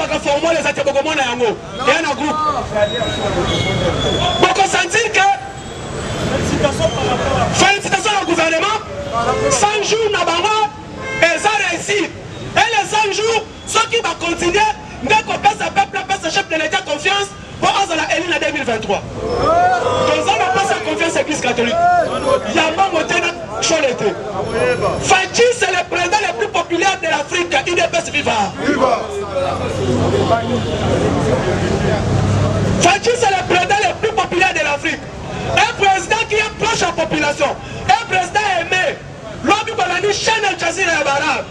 la formule les atebogomon na yango et un groupe pour sentir que félicitations au gouvernement 100 jours na bango et ça réussit et les 100 jours ceux qui vont continuer dès qu'on passe à peuple passe chef de l'état confiance pour la élu en 2023 donc on va passer à confiance à l'église catholique il y a pas monté notre cholété Fachi c'est le président le plus populaire de l'Afrique UDPS viva Fachi c'est le président le plus populaire de l'Afrique un président qui est proche à la population un président aimé l'homme qui a dit chaîne Al Jazeera et Barab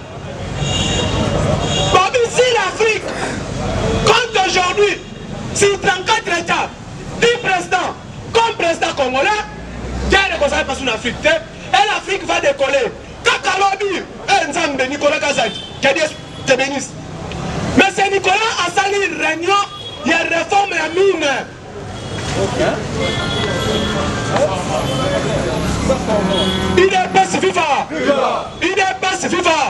si l'Afrique compte aujourd'hui si 34 États 10 présidents comme président congolais quel est le passé en Afrique et l'Afrique va décoller Kakalobi et Nzambe Nicolas Kazadi que Dieu te bénisse mais c'est Nicolas a sali réunion il y a réforme à mine UDPS viva UDPS viva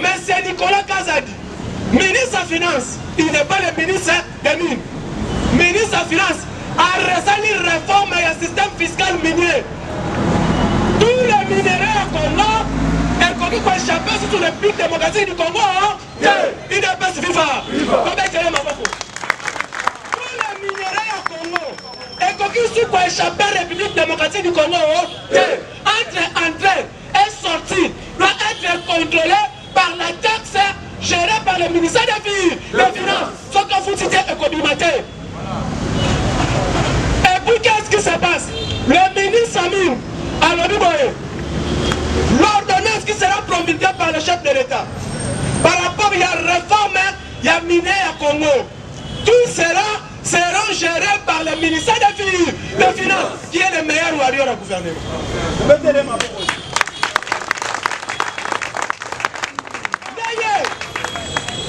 mais c'est Nicolas Kazadi ministre des Finances il n'est pas le ministre des Mines ministre des Finances a résolu réforme et un système fiscal minier tous les minéraux au Congo et Congo peut échapper sur le pic démocratique du Congo UDPS viva tous les minéraux au Congo et Congo peut échapper à la République démocratique du Congo entrée et sortie doit être contrôlée par la taxe gérée par le ministère des Finances ce qu'on vous dit économique. Et puis qu'est-ce qui se passe? Le ministre Samir Aloniboye, l'ordonnance qui sera promulguée par le chef de l'État par rapport à la réforme, il y a miné à Congo. Tout cela seront gérés par le ministère des Finances qui est le meilleur warrior à gouverner.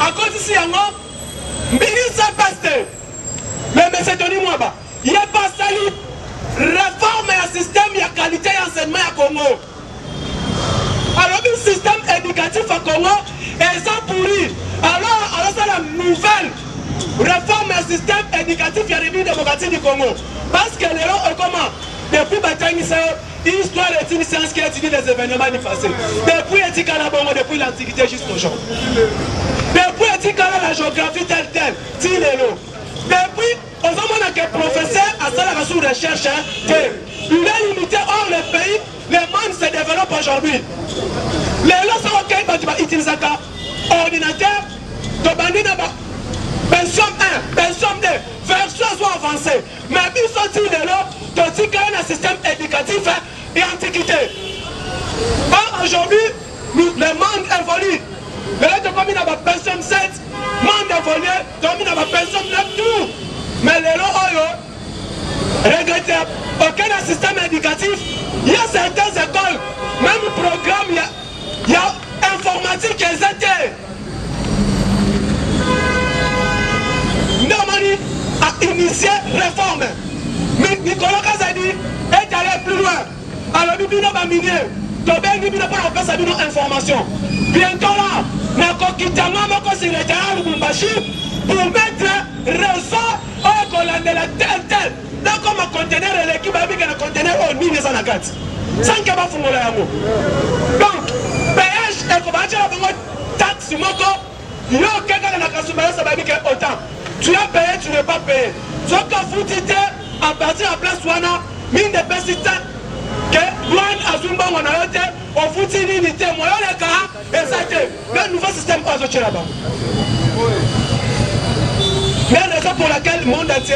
À cause ici, le ministre pasteur, mais M. Tony Mwaba, il n'y a pas sali réforme et un système, il y a qualité et enseignement à Congo. Alors, le système éducatif à Congo est sans pourri. Alors c'est la nouvelle réforme et un système éducatif et République démocratique du Congo. Parce que les gens, comment? Depuis Batangui, l'histoire est une science qui étudie les événements du passé. Depuis Etikala Bongo, depuis l'Antiquité jusqu'au jour. Depuis Etikala la géographie telle, Tilelo. Depuis, on a que le professeur a ça sous recherche, il est limité hors le pays, le monde se développe aujourd'hui. Les lois sont ok, Itinsaka, ordinateur, pension 1, pension 2, version soit avancée. Mais ils sont dit les lois, tu as un système éducatif et antiquité. Or aujourd'hui, le monde évolue. Le monde comme il a la pension 7, le monde évolue, comme il a la pension 9, tout. Mais les lois, regrettable, aucun système éducatif. Il y a certaines écoles, même programme, il y a informatique qui étaient. Normani a initié réforme. Nicolas Kazadi est allé plus loin. Alors, nous avons minier. Nous avons pas sa information. Bientôt là, nous avons quitté le terrain de Bumbashi pour mettre réseau au collant de la telle. Donc, comme un conteneur, l'équipe a mis un conteneur au mine de Sanakat. Sans qu'il y ait pas de l'amour. Donc, péage, il faut bâtir la taxe, il y a quelqu'un qui a soumis ça va dire autant. Tu as payé, tu n'es pas payé. Ce que vous dites, à partir de la place Wana, mine de persistance, que Luan Azumba Wanayote, on vous dit l'unité, moi, les cas, et ça a été le nouveau système aux autres là-bas. Mais la raison pour laquelle le monde entier,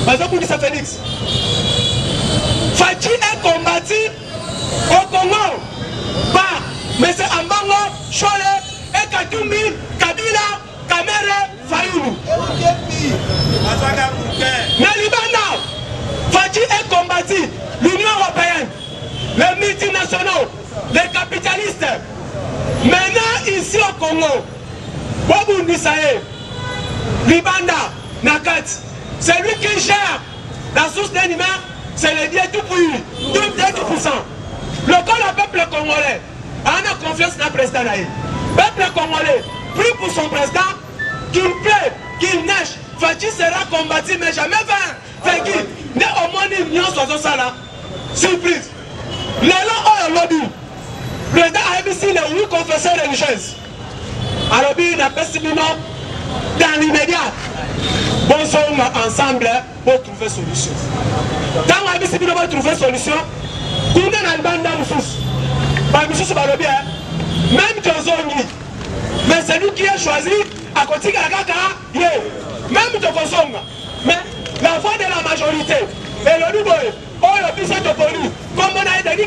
par exemple, pour ça Félix, Fachi est combattu au Congo par M. Ambango, Chole, et Katumbi, Kabila, Kamere, Fayoulou. Mais Libana, Fachi est combattu l'Union européenne, les multinationaux, les capitalistes. Maintenant, ici au Congo, Bobo Nisae, Libanda, Nakat, c'est lui qui gère la source d'animaux, c'est le dieu tout pour lui, 2%. Le peuple congolais a confiance dans le président. Le peuple congolais, plus pour son président, qu'il plaît, qu'il neige, Fachi sera combattu, mais jamais vaincu. Dès au moins une nuance dans ça là. Surprise. Les gens ont lobby. Le président a émis les 8 confessions religieuses. Alors, il n'a pas si dans l'immédiat. Bon, ensemble pour trouver solution. Quand on a décidé de trouver solution, on a une bande de même Josoni. Mais c'est lui qui a choisi à côté de la Kaka. Même Jokosonga. Mais la voix de la majorité. Et le nouveau, oh, le puissant de Poli. Comme on a dit,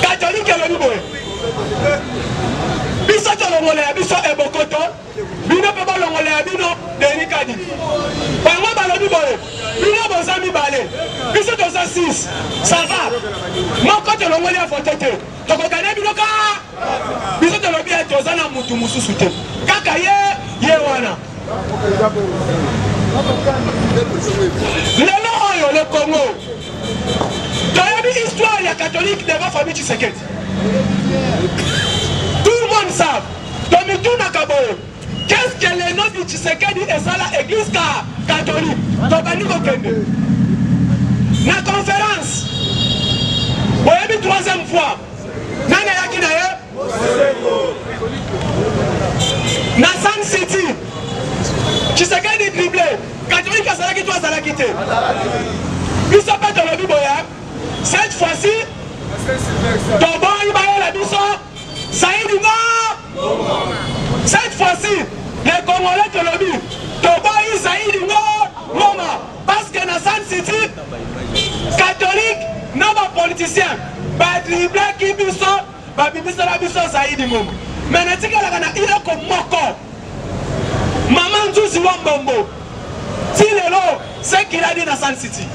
catholique est le nouveau. Biso to longole ya biso ebokoto bino pe ba longole ya bino delikadi bango ba lobi boye bino bozami bale biso to za 6 ça va moko to longole ya fotete to ko gane bino ka biso to lobi ya to za na mutu mususu te kaka ye wana lelo oyo le Congo to yebi histoire ya catholique de ba famille Tshisekedi. Tout le monde sait. Qu'est-ce que les noms du Tshisekedi et ça l'église catholique? La conférence. Vous avez vu troisième fois. Na San City. Tshisekedi dribblé. Catholique a qui toi ça l'a quitté. Il s'appelle dans le Bible. Cette fois-ci, Tobo il la biso. Cette fois-ci, les Congolais te le disent. Toba Isaïdingo, Moma. Parce que dans San City, catholique, non pas politicien. Bah, dribblé qui biso, bah, biso la biso Saïdingo. Mais n'est-ce qu'il y a comme Moko. Maman Djouzi Wambombo. Si le lot, c'est qu'il a dit dans San City.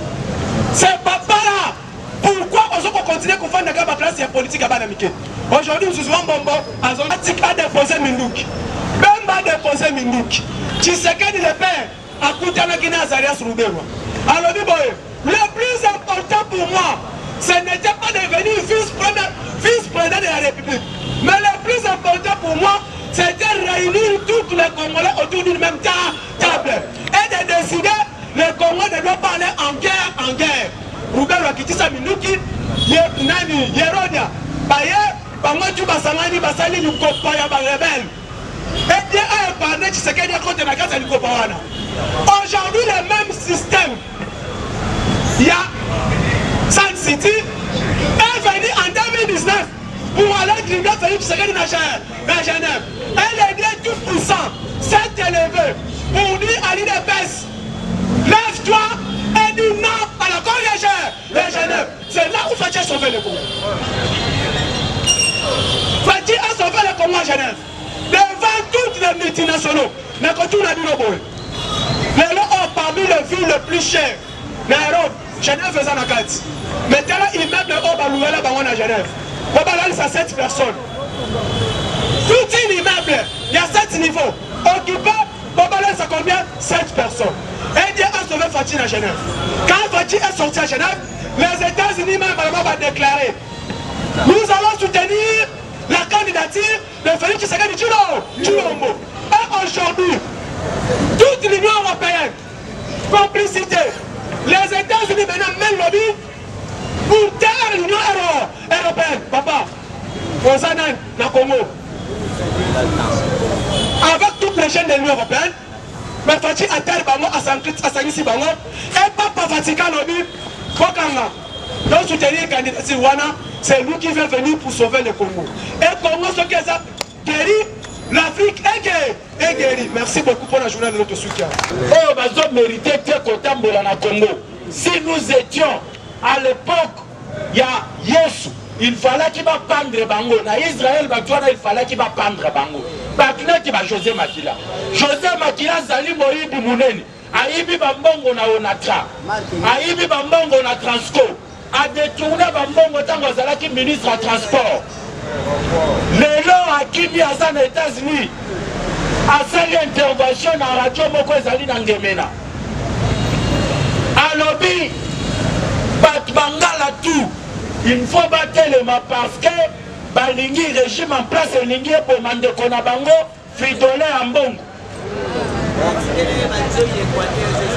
C'est papa là. Pourquoi on continue à faire la place de politique à Banamike? Aujourd'hui, nous sommes Bombo, a déposé Mindouk. Même pas déposé Mindouk. Tshisekedi le père a coûté la Guinée Azarias Roubewa. Alors, le plus important pour moi, ce n'était pas de devenir vice-président de la République. Mais le plus important pour moi, c'était de réunir tous les Congolais autour d'une même table. Et de décider, le Congo ne doit pas aller en guerre. Roubewa a quitté sa Minouki, Yeronia, Baye, Bangotu Basangani, Basali, Lukopaya, Rebelle. Et bien, un partenaire qui s'est gagné contre la case à Lukopawana. Aujourd'hui, le même système, il y a San City, est venu en 2019 pour aller dribbler Félix Tshisekedi dans Genève. Elle est dit tout puissant, s'est élevé pour dire à l'IDPS, lève-toi et dis non à la Corée de Genève. C'est là où Fachi a sauvé le Congo. Fachi a sauvé le Congo à Genève. Devant toutes les multinationaux. Mais quand on a dit le boy. Les lots ont parmi les villes les plus chères. Nairobi, Genève faisant la carte. Mais tel immeuble au Balouela Bangon à Genève. Au Balouela, c'est 7 personnes. Tout un immeuble, il y a 7 niveaux. Occupé, au Balouela, c'est combien? 7 personnes. Et Dieu a sauvé Fachi à Genève. Quand Fachi est sorti à Genève, les États-Unis même vont déclarer: nous allons soutenir la candidature de Félix Tshisekedi Tshilombo. Et aujourd'hui, toute l'Union européenne, complicité, les États-Unis maintenant même lobby pour taire l'Union européenne. Papa, Ozanan, na Congo, avec toutes les chaînes de l'Union européenne, mais Fachi a terre bango à Sangissi bango, et Papa Vatican lobby, Bokanga. Donc soutenir la candidature Wana, c'est lui qui veut venir pour sauver le Congo. Et Congo, ce qui a guéri, l'Afrique est guérie. Merci beaucoup pour la journée de notre soutien. Oh, bah, nous méritons de Congo. Si nous étions à l'époque, il y a Yesu, il fallait qu'il va pendre Bango. Dans Israël, il fallait qu'il va pendre Bango. Bakina qui va José Makila. José Makila, Zali Moïdi Mouneni. Aïbi Bambongo na Onatra. Aïbi Bambongo na Transco. A détourné Bambongo Tango Zalaki ministre à transport. Lélo a Kimi Azan aux États-Unis. A fait intervention dans la radio Moko Zali Nangemena. A lobby, Batmangala tout. Il faut battre les mains parce que balingi régime en place elingi epomande kona bango fridolin ya mbongo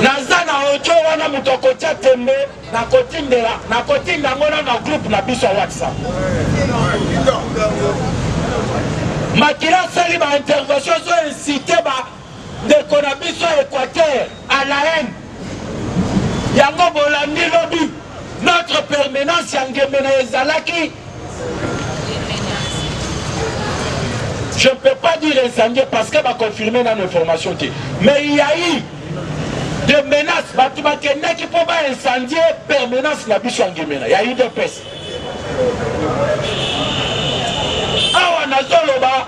naza na ojo wana moto akotia tembe nakotinda yango na groupe na biso ya WhatsApp makila asali baintervention zo incite bandeko na biso ya Équateur à la haine yango bolandi lobi notre permanence ya Ngemena ezalaki. Je ne peux pas dire incendié parce que va confirmer dans l'information. Mais il y a eu des menaces. Qui peut pas incendier permanence la biche en Ngemena. Il y a eu des pestes.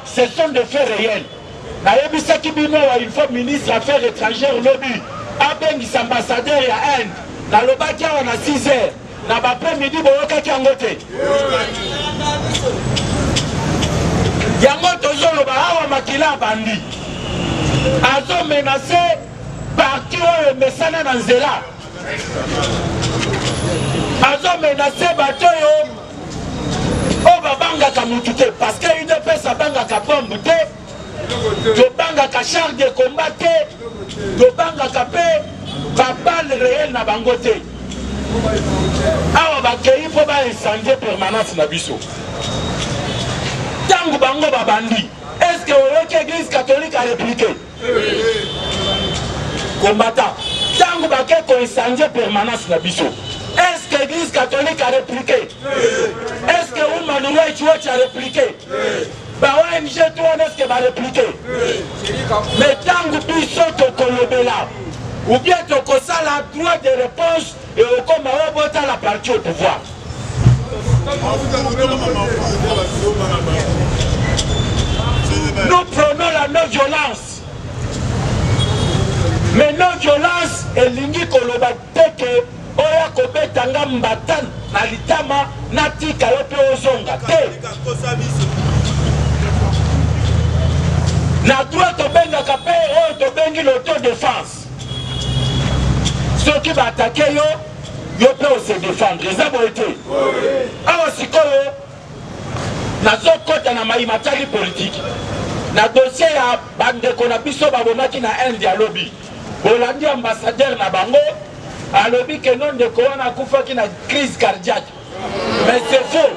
Ce sont des faits réels. Il faut ministre affaires étrangères lobby. Abengis ambassadeur à Inde. Dans le bac, on a 6 heures. Dans l'après-midi, on a yango tozoloba awa makila bandi azo menacé parti oyo emesana na nzela azo menacé bato oyo oyo babangaka mutu te parce que UDPS abangaka bombe te tobangaka char de combat te tobangaka mpe babale réel na bango te awa bakei mpo baincendie permanence na biso. Tango bango babandi, est-ce que l'église catholique a répliqué? Combattant. Tango baké coïncendier permanence na biso. Est-ce que l'église catholique a répliqué? Est-ce que Human Rights Watch a répliqué? Bah ONG toi est-ce que va répliquer? Mais tango biso tokolobela ou bien tokosala droit de réponse et au comme à la partie au pouvoir. Nous prenons la non-violence. Mais non-violence est lignée koloba teke oya kobetanga mbatan na litama nati kalope ozonga te. Na droit tobenga kape oyo tobengi l'autodéfense. Ceux qui vont attaquer yo peut se défendre. Les abonnés. Alors si koyo nazo kota na maimatali politique. Na dossier ya bande kona biso babomaki na Inde ya lobby. Bolandi ambassadeur na bango a lobby que non de koana kufaki na crise cardiaque. Mais c'est faux.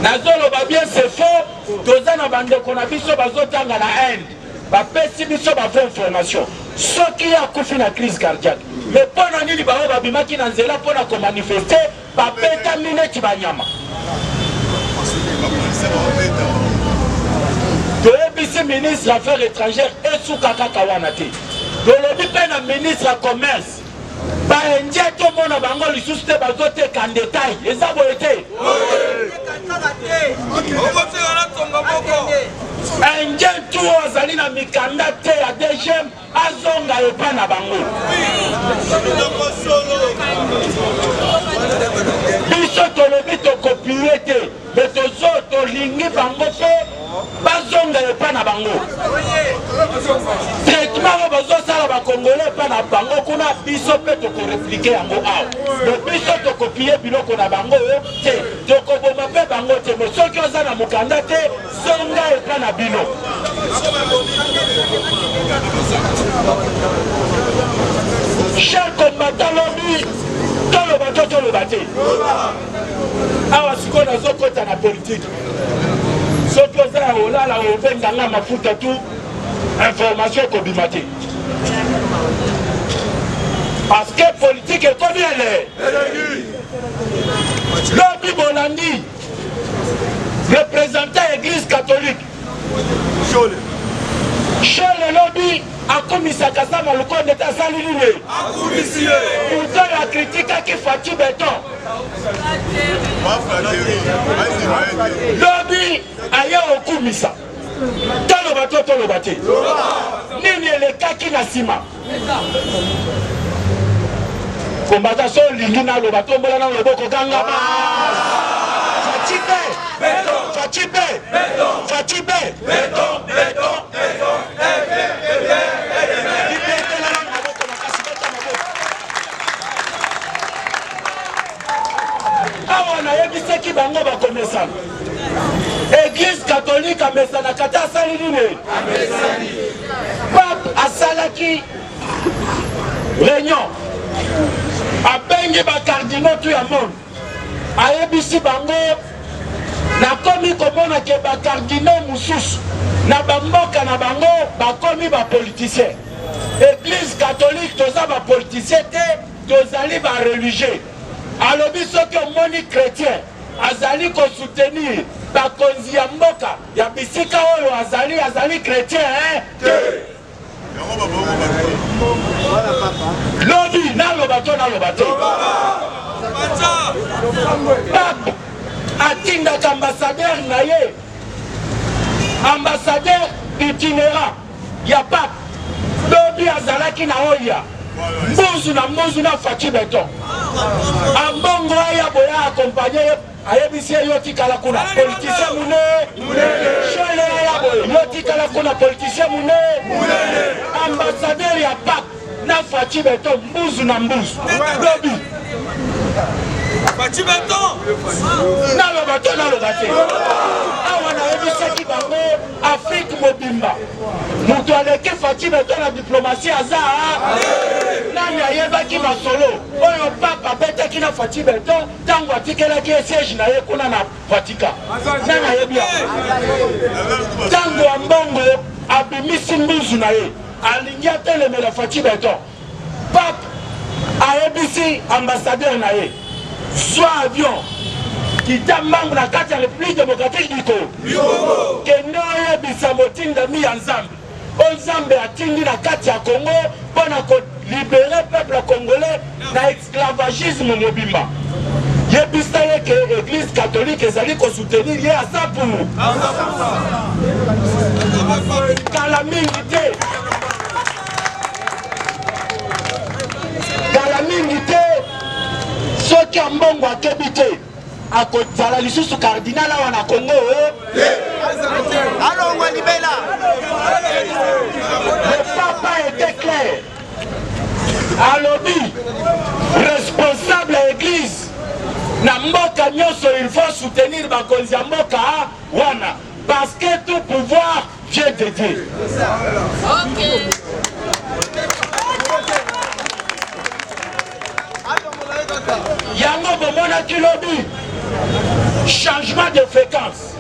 Nazolo ba bien c'est faux. Toza na bande kona biso bazotanga na Inde. Ba pesi biso ba vraie information. Ce qui a kufi na crise cardiaque. Mais pendant nini ba babimaki na nzela pona ko manifester ba peta minute banyama. Toyebisi ministre des Affaires étrangères et Soukaka Kawanate. Tolobi pe na ministre du Commerce. Ba enje to mona bango lisusu te bazote kan détail. Eza boyete. Enje tu ozali na mikanda te ya DGM azonga epa na bango. Biso tolobi tokopie te. Mais tozo tolingi bango pe bazonga epa na bango. Traitement bazo sala ba congolais epa na bango kuna biso pe toko répliquer yango awa. Donc biso tokopie biloko na bango te. Tokoboma pe bango te. Mais soki oza na mukanda te zonga epa na bino. Cher combattant lobby, tolo bate. Awa siko nazo kota na politique. Soki oza olala obenganga mafuta tu information kobimate. Parce que politique est comme elle est. Lobby Bolandi, représentant l'église catholique. Chez le lobby, akumisa kasama lukonde ta salilile. Akumisiye. Pourtant la critique qui fati béton. Lobby aya okumisa. Tolo bate. Nini le kaki na sima. Combattant so lingina lo bato mbola na loboko kanga. Fatibé. Awa na yebi ayebisaki bango bakomesana. Église catholique amesana kata asali nini? Pape asalaki réunion. Abengi ba cardinaux tout ya monde. Ayebisi bango nakomi komona ke ba cardinaux mususu na bamboka na bango bakomi ba politicien. Église catholique toza ba politicien te tozali ba religieux. Alobi soki omoni chrétien azali ko soutenir bakonzi ya mboka ya bisika oyo azali chrétien te. Lobi naloba to Pape atindaka ambassadeur na ye, ambassadeur itinérant ya Pape. Lobi azalaki na oya mbuzu na Faci Beton. Ambongo aya boya accompagné ayebisi yo tikala kuna politicien mune chole aya boya yo tikala kuna politicien mune ambassadeur ya Pape na Faci Beton mbuzu. Lobi Faci Beton naloba te awa nayebisaki bango Afrique mobimba moto aleki Faci Beton na diplomatie aza nani ayebaki masolo oyo Papa abetaki na Faci Beton ntango atikelaki siège na ye kuna na Vatican. Nani ayebi ntango ambongo abimisi mbuzu na ye alingi atelemela Faci Beton. Pape ayebisi ambassadeur na ye soit avion kita mbangu na kati ya République démocratique du Congo kende oyebisa motindami ya Nzambe Nzambe atindi na kati ya Congo mpona kolibere peuple congolais na esclavagisme mobimba. Yebisa ye ke église catholique ezali kosoutenir ye asa pour kala mingi te soki ambongo akebi te akozala lisusu cardinal awa na Congo alongwa libela. Le papa était clair. Alobi responsable à l'église na mboka nyonso il faut soutenir bakonzi ya mboka wana parce que tout pouvoir vient de Dieu. Yango bomonaki lobi changement de fréquence.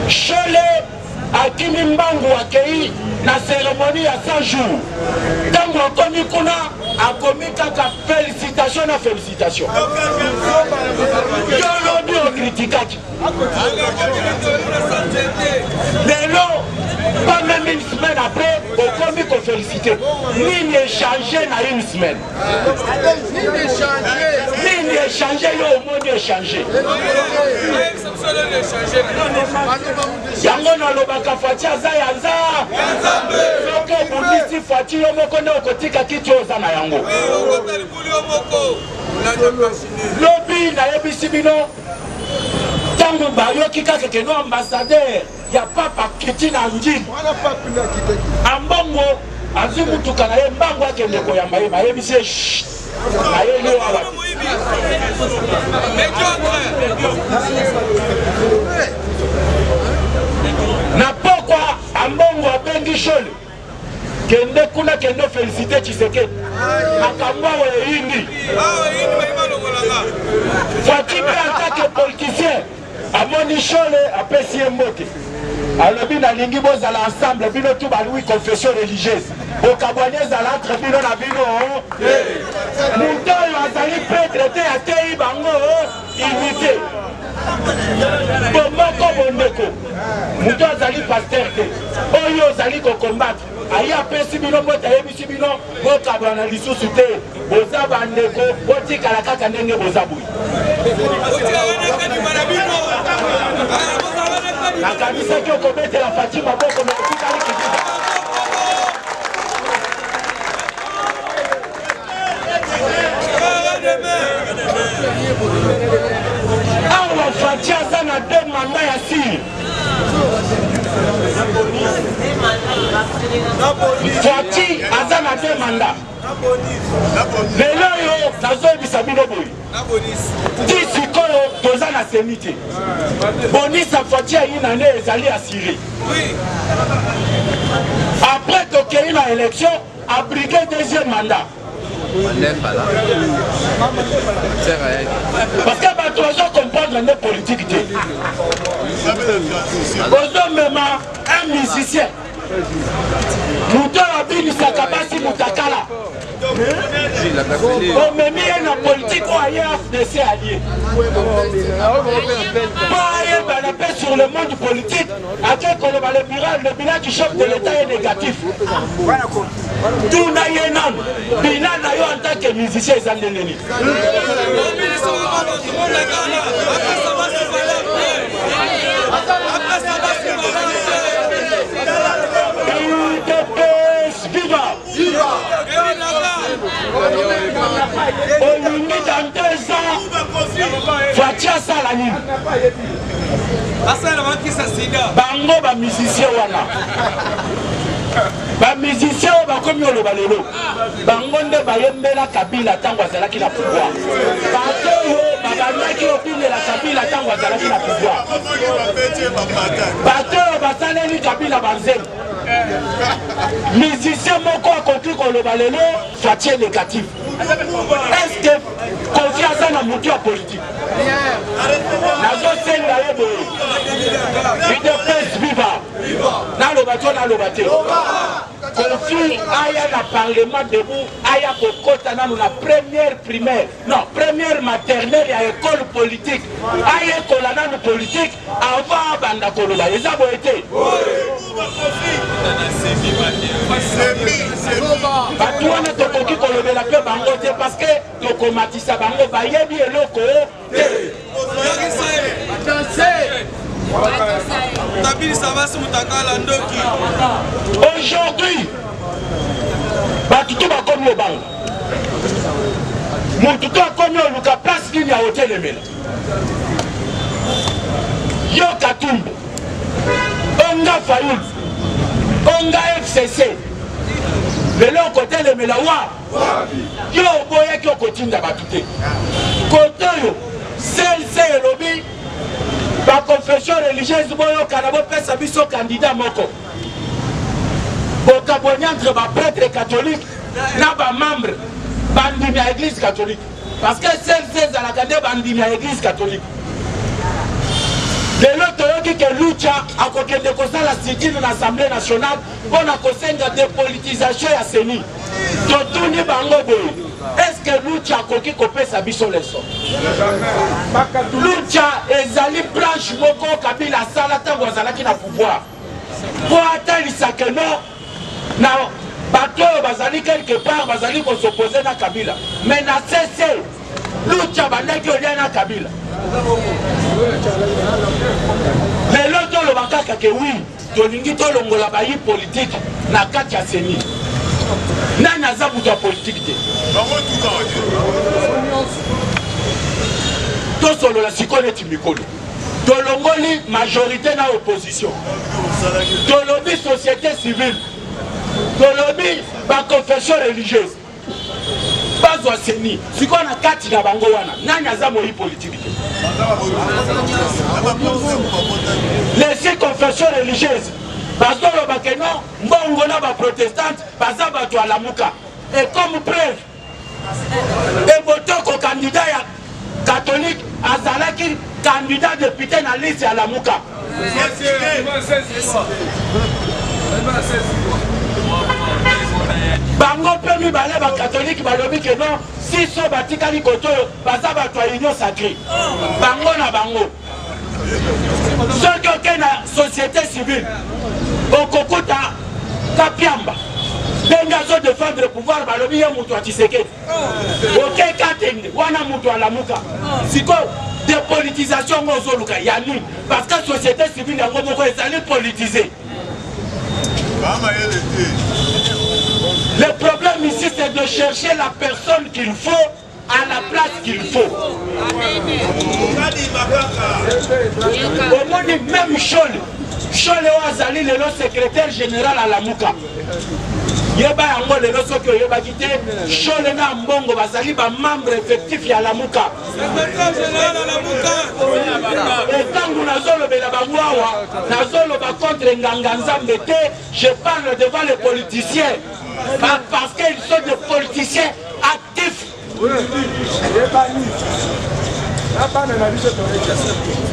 Chole akimi mbangu akei na cérémonie ya 100 jours. Tango akomi kuna akomi kaka félicitation na félicitation. Yo lobi okritikaki. Lelo pas même une semaine après okomi ko féliciter. Nini échanger na une semaine. Nini échanger yo omoni échanger. Yango na lobaka Faci aza ya Nzambe. Soki obundisi Faci yo moko nde okotika kiti oza na yango. Lobi nayebisi bino ntango bayoki kaka keno ambassadeur ya Papa akiti na njini ambongo azwi mutuka na ye mbango akende koyamba ye bayebisi ye ayeli yo awa na pokwa ambongo abengi Chole kende kuna kende féliciter Tshisekedi makambo awa eyindi Faci mpe atake politicien amoni Chole apesi ye mbote alobi nalingi bozala ensemble bino tu balui confession religieuse bokabwani ezala entre bino na bino moto oyo azali prêtre te ateyi bango unité bomoko bondeko moto azali paster te oyo ozali kokombatre ayi apesi bino mbote ayebisi bino bokabwana lisusu te boza bandeko botikala kaka ndenge boza boye nakanisaki okobetela Faci maboko me otikali kizika awa Faci aza na 2 manda ya siri. Faci aza na 2 manda. Lelo yo nazoyebisa bino boye ti sikoyo toza na seni te bonisa fati ya une année ezali assuré après tokei na élection abrigué deuxième mandat parce que bato ozo comprendre nde politique te ozomema un musicien moto abinisaka basi mutakala omemi ye na politike oyo aye FDC allié po ayebana mpe sur le monde politique ake koloba le bilan du chef de l'état est négatif tuna ye nanu bilan na yo en tant que musicien eza ndenge nini olingi dans 2 ans Fatia asala nini bango bamusicien wana bamusicien oyo bakomi oloba lelo bango nde bayembela Kabila ntango azalaki na pouvoir bato oyo babandaki obindela Kabila ntango azalaki na pouvoir bato oyo basaleli Kabila banzembo musicien moko akoki koloba lelo Fatia négatif. Est-ce que confiance na motu ya politique nazosenga ye boye UDPS viva naloba to naloba te confie aya na parlement debout aya kokota nanu na première primaire non première maternelle ya école politique aya ekola nanu politique avant banda koloba eza boye te bato wana tokoki kolobela mpe bango te parce que tokomatisa bango bayebi eloko te aujourd'hui bato to bakomi obanga motu to akomi oluka place nini ya hotelemela yo Katumbi onga Fayulu onga FCC lelo kotelemela wa yo boyaki okotinda bato te kote oyo CLC elobi baconfession religieuse boyokana bopesa biso candidat moko bokaboni entre baprêtre catholique na bamembre bandimi ya église catholique parce que CLC ezalaka nde bandimi ya église catholique lelo toyoki ke Lucha akokende kosala sitini na assemblée nationale mpona kosenga dépolitisation ya seni totuni bango boye est-ce que Lucha akoki kopesa biso leso Lucha ezali branche moko Kabila asala ntango azalaki na pouvoir po atalisa ke no na bato oyo bazali quelque part bazali kosoppose na Kabila mais na CC Lucha bandaki olia na Kabila lelo toloba kaka ke wi tolingi tolongola bayi politique na kati ya seni nani aza moto ya politique te tosolola sikoyo neti mikolo tolongoli majorité na opposition tolobi société civile tolobi baconfession religieuse bazwa seni sikoyo na kati na bango wana nani aza moyi politique te les confessions religieuses bazoloba ke non mbongo na baprotestante baza bato alamuka et comme preuve ebotoko candidat ya catholique azalaki candidat député na liste ya lamuka bango mpe mibale bakatholike balobi ke non siso batikali koto oyo baza bato ya union sacré bango na bango soki oke na société civile okokuta Kapiamba ndenge azodefendre pouvoir balobi ye moto ya Tshisekedi oke Katende wana moto alamuka sikoyo dépolitisation ngo ozoluka ya nini parce que société civile yango moko ezali politisé. Le problème ici, c'est de chercher la personne qu'il faut à la place qu'il faut. Au moins, même Chole Ouazali, le secrétaire général à la Mouka. Yeba yango lelo soki oyeba kite Chole na Mbongo bazali ba membre effectif ya Lamuka. Etangu nazolobela bango awa nazoloba contre Nganga Nzambe te, je parle devant les politiciens parce qu'ils sont des politiciens actifs.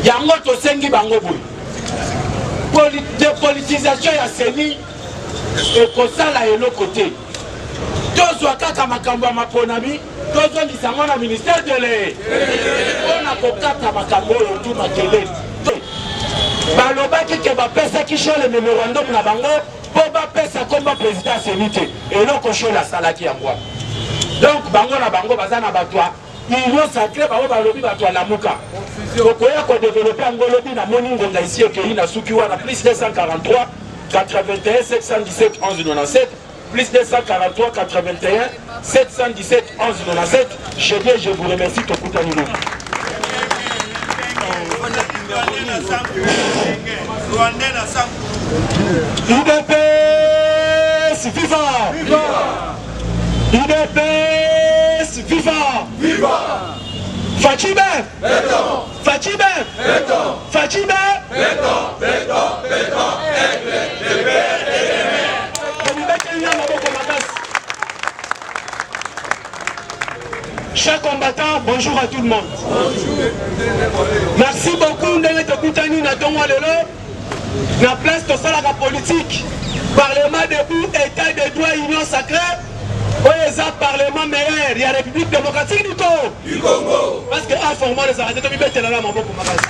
Yango tosengi bango boy. Dépolitisation ya seni ekosala eloko te. Tozwa kaka makambo ya maponami, tozongisa ngo na ministère de l'E. Mpona kokata makambo oyo tu makelele. Balobaki ke bapesaki Chole mémorandum na bango mpo bapesa komba président seni te. Eloko Chole asalaki yango. Donc bango na bango baza na bato ya union sacrée bango balobi bato ya Lamuka. Okoya kodévelopper yango lobi na moni ngonga isi ekei na suki wana plus 243 81 717 11 97 plus 243 81 717 11 97. Chez Dieu, je vous remercie tout le monde. UDPS viva! UDPS viva! Viva! Fachibé! Béton! Fachibé! Béton! Fachibé! Béton! Béton! Béton! Chers combattants, bonjour à tout le monde. Merci beaucoup de Koutani Natongo Lelo. La place de la politique. Parlement debout, État de droit, Union sacrée. OESA, Parlement meilleur. Il y a la République démocratique du Congo. Parce que formant les arrêtés, tu peux là, mon bon pour ma base.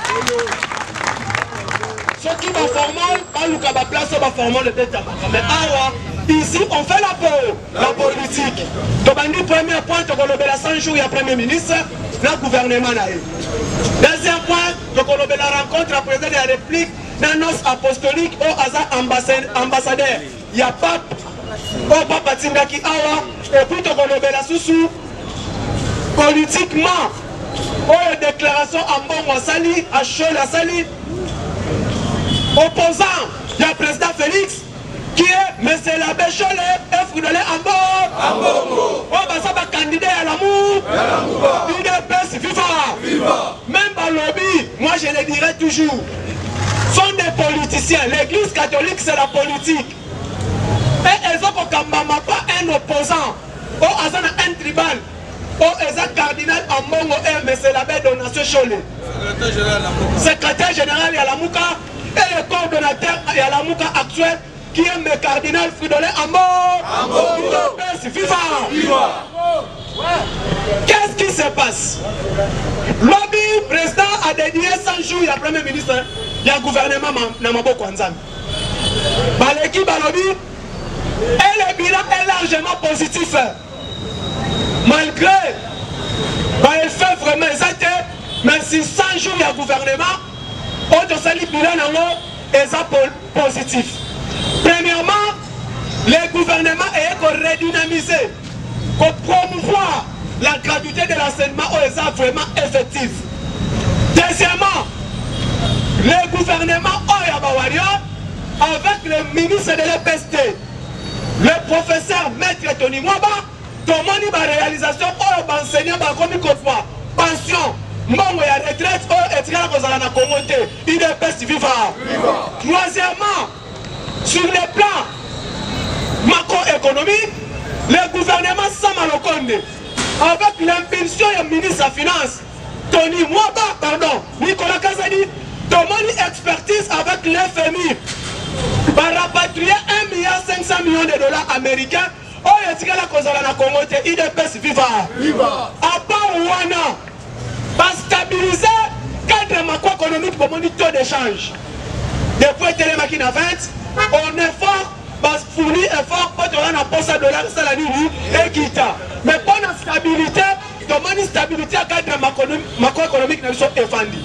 Ceux qui vont former, pas le cas place, on va former le tête. Mais ici, on fait la politique. Donc, le premier point, on a 100 jours, il y a Premier ministre, le gouvernement. Deuxième point, donc on a la rencontre à président de la République, dans nos apostoliques, au hasard ambassadeur. Il y a pape, au papa Tindaki Awa, et puis on a la sous politiquement, au déclaration à Mbongo Sali, à Chola Sali, opposant, il y a le président Félix, qui est M. Labé Chole et Fridolé Ambongo. On va savoir candidat à l'amour. UDPS viva. Même dans le lobby, moi je le dirai toujours, sont des politiciens. L'église catholique c'est la politique. Et ils ont pas un opposant. Ou un tribal. Ou un cardinal Ambongo et M. Labé Donatio Chole. Secrétaire général Yalamouka et le coordonnateur Yalamouka actuel qui est le cardinal Fridolé Ambongo. Viva. Qu'est-ce qui se passe? Lobby président a dédié 100 jours, il y a premier ministre, il y a gouvernement Namabo Kwanzan. L'équipe à lobby, et le bilan est largement positif. Malgré le fait vraiment exact, mais si 100 jours il y a gouvernement, on doit le bilan est positif. Premièrement, le gouvernement est redynamisé pour promouvoir la gratuité de l'enseignement aux vraiment effectif. Deuxièmement, le gouvernement Oyabawario, avec le ministre de l'EPST, le professeur Maître Tony Mwaba, tomoni ba réalisation enseignant comme pension, mbongo ya retraite etikala kozala na Congo te, UDPS viva. Troisièmement, sur le plan macroéconomique, le gouvernement Samalokonde, avec l'impulsion du ministre des Finances, Tony Mwaba, Nicolas Kazani, demande expertise avec l'FMI, va rapatrier 1,5 milliard de dollars américains, au Etikala Kozala na Congo, IDPS viva. À part Wana, va stabiliser le cadre macroéconomique pour mon taux d'échange. Depuis Télémakina 20, on est fort, parce que fournir effort pour te rendre à poste de $, ça la nuit et quitta. Mais pour la stabilité, demande une stabilité à cadre macroéconomique n'a pas défendu.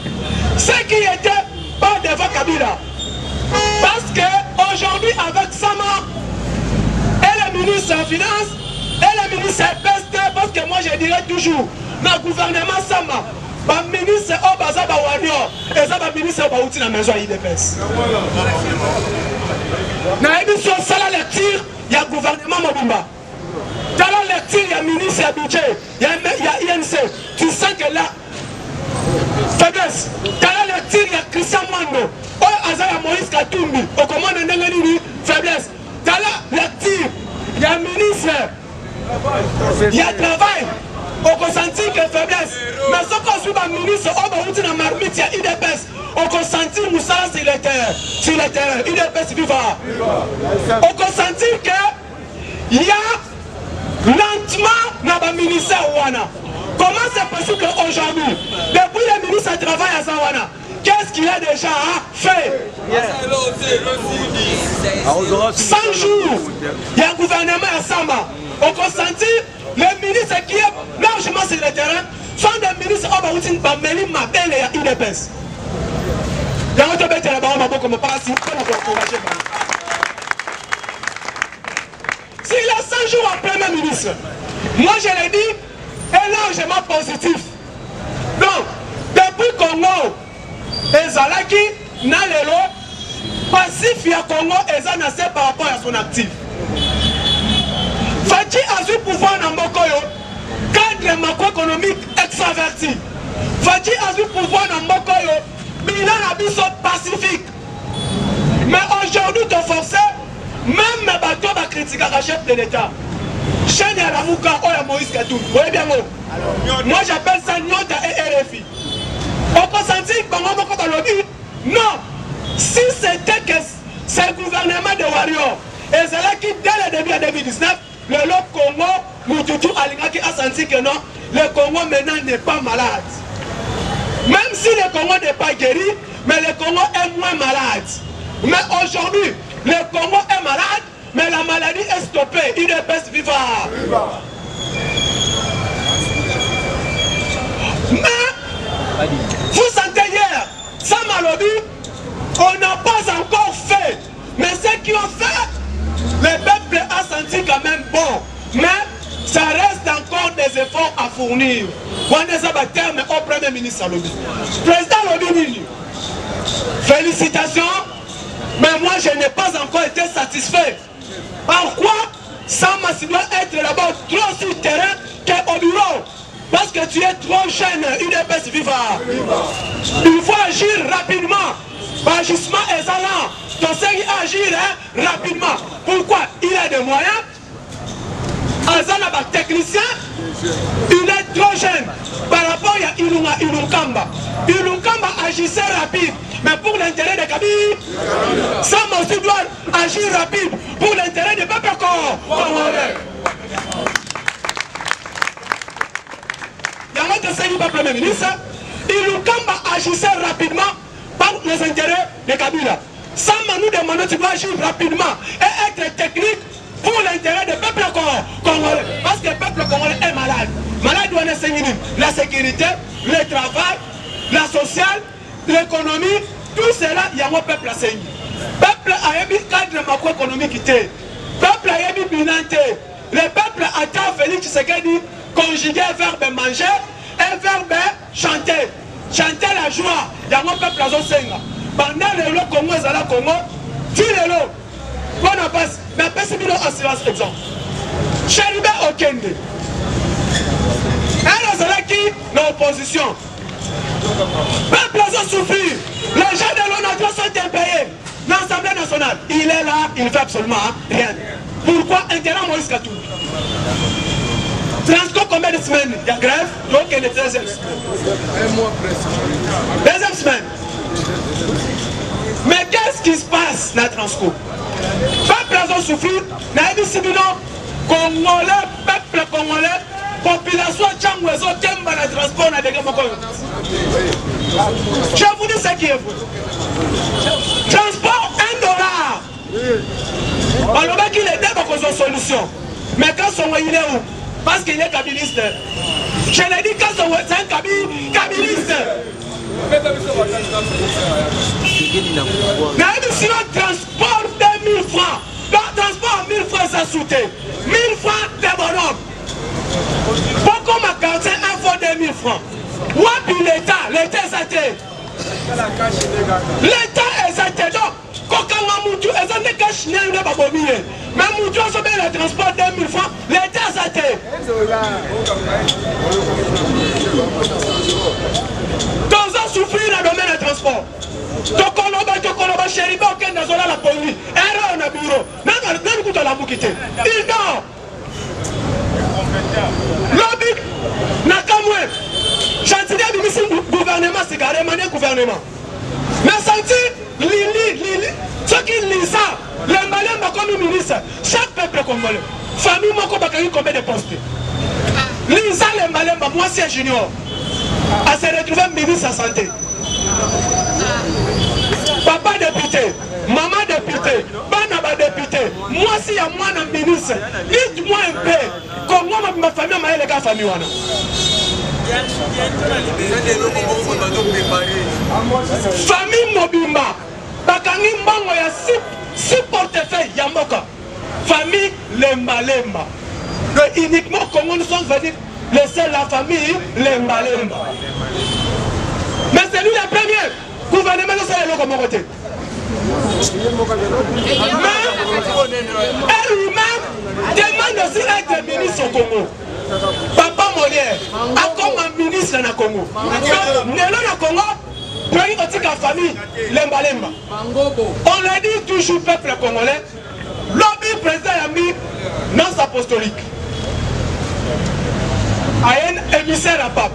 Ce qui était pas devant Kabila. Parce qu'aujourd'hui, avec Sama, et le ministre des Finances, et le ministre de l'EPST, parce que moi je dirais toujours, le gouvernement Sama, ba ministre au baza ba warrior eza ba ministre ba uti na maison ya IDPS na émission sala lecture ya gouvernement Mobimba dans la lecture ya ministre ya budget ya INC tu sens que là faiblesse dans la lecture ya Christian Mando oh azaya Moïse Katumbi au commande ndenge nini faiblesse dans la lecture ya ministre ya travail on consenti que faiblesse mais ce qu'on suit le ministre on va dire dans marmite il y a IDPS on consenti Moussa sur le terrain IDPS viva on consenti que il y a lentement dans le ministère Wana comment c'est possible qu'aujourd'hui depuis le ministre travaille à Zawana qu'est-ce qu'il a déjà fait 100 jours il y a un gouvernement à Samba on consenti les ministres qui est largement sur le terrain sont des ministres qui ont été bameli mabele ya IDPS. Dans notre bête là-bas, on m'a comme pas si pour encourager. S'il a 100 jours en premier ministre, moi je l'ai dit, est largement positif. Donc, depuis Congo, Ezalaki, Nalelo, passif ya Congo, Ezanase par rapport à son actif. Fati a eu pouvoir dans Mokoyo, cadre macroéconomique extraverti. Fati a eu pouvoir dans Mokoyo, bilan abisso pacifique. Mais aujourd'hui, de forcer, même mes bateaux va critiquer le chef de l'État. Chaîne à la Mouka, ou à Moïse Katou. Vous voyez bien, moi j'appelle ça Nyota et RFI. On consenti que non, si c'était que c'est le gouvernement de Warrior, et c'est là qui, dès le début de 2019, le Congo, Moutoutou Alingaki a senti que non, le Congo maintenant n'est pas malade. Même si le Congo n'est pas guéri, mais le Congo est moins malade. Mais aujourd'hui, le Congo est malade, mais la maladie est stoppée. IDPS viva. Mais, vous sentez hier, ça Malobi, on n'a pas encore fait. Mais ceux qui ont fait, le peuple a senti quand même bon, mais ça reste encore des efforts à fournir. On est à terme au Premier ministre Lobi. Président Lobi, félicitations, mais moi je n'ai pas encore été satisfait. Pourquoi ça doit être là-bas trop sur le terrain qu'au bureau? Parce que tu es trop jeune, UDPS viva. Il faut agir rapidement. Agissement est allant. Ton seigneur agir rapidement. Pourquoi? Il a des moyens. Azana technicien, il est trop jeune. Par rapport à Ilunkamba. Ilunkamba agissait rapide. Mais pour l'intérêt des Kabyles, Sam aussi doit agir rapide pour l'intérêt des peuples congolais. Il y a un autre Premier ministre. Ilunkamba agissait rapidement par les intérêts des Kabila. Sam nous demande tu dois agir rapidement et être technique pour l'intérêt des peuples congolais. Parce que le peuple congolais est malade. Malade doit être la sécurité, le travail, la sociale, l'économie, tout cela, il y a un peuple à saigner. Peuple a eu un cadre macroéconomique. Peuple a eu un bilan. Le peuple attend Félix Tshisekedi conjuguer verbe manger et verbe chanter. Chanter la joie. Il y a un peuple à Zosenga. Pendant le Congo et le Congo, tu le lot. On a pas. Mais pas si bien assurance exemple. Chéribé Okende. Elle est qui l'opposition. Peuple a souffert. Les gens de l'ONU sont impayés. L'Assemblée nationale, il est là, il ne fait absolument rien. Pourquoi intérêt Moïse Katou? Transco combien de semaines? Il y a grève, donc il est 13e semaine. Un mois presque. Deuxième semaine. Mais qu'est-ce qui se passe dans Transco? Peuple a souffert, n'a dit si Congolais, peuple congolais, population Tchangwezo, Kemba na transport na dégâts Mokoyo. Je vous dis ce qui est vous. Transport $1. On a qu'il est des solution. Mais quand son il est où? Parce qu'il est kabiliste. Je l'ai dit quand son c'est un kabiliste. Mais si on transport 2000 francs, le transport 1000 francs ça soutient. 1000 francs des bonhommes. Pourquoi ma carte info 2000 francs? What puis l'État est athée. L'État est athée. Donc, quand on a moutou, ils ont des cash n'est pas bombé. Mais moutou, on se met le transport 2000 francs, l'État est athée. Dans un souffrir dans le domaine du transport. Tokoloba, chéri, aucun dans la police. Erreur dans le bureau. Non, non, la moukité. Il dort. Lobby, Nakamwe. Chantier du gouvernement, c'est carrément un gouvernement. Mais senti, Lili, ceux qui lisent ça, les Maliens comme ministre, chaque peuple congolais, famille, moi, combien de postes. Lisa, les Maliens, moi, c'est junior. À se retrouver ministre de la santé. Papa député, maman député, banaba député, moi si y a moi un ministre, dites-moi un peu comment ma famille m'a les gars famille. Famille Mobimba, Bakangi Mbango ya 6 portefeuilles Yamoka. Famille Lemba Lemba. Uniquement comment nous sommes venus laisser la famille Lemba Lemba. Mais c'est lui le premier. Gouvernement de ça est comme côté. Mais elle-même demande aussi d'être ministre au Congo. Papa Molière a comme un ministre dans le Congo. Donc, dans le Congo, pays de la famille Lemba Lemba. On l'a dit toujours peuple congolais. Lobby président Yami, non apostolique. A un émissaire à pape.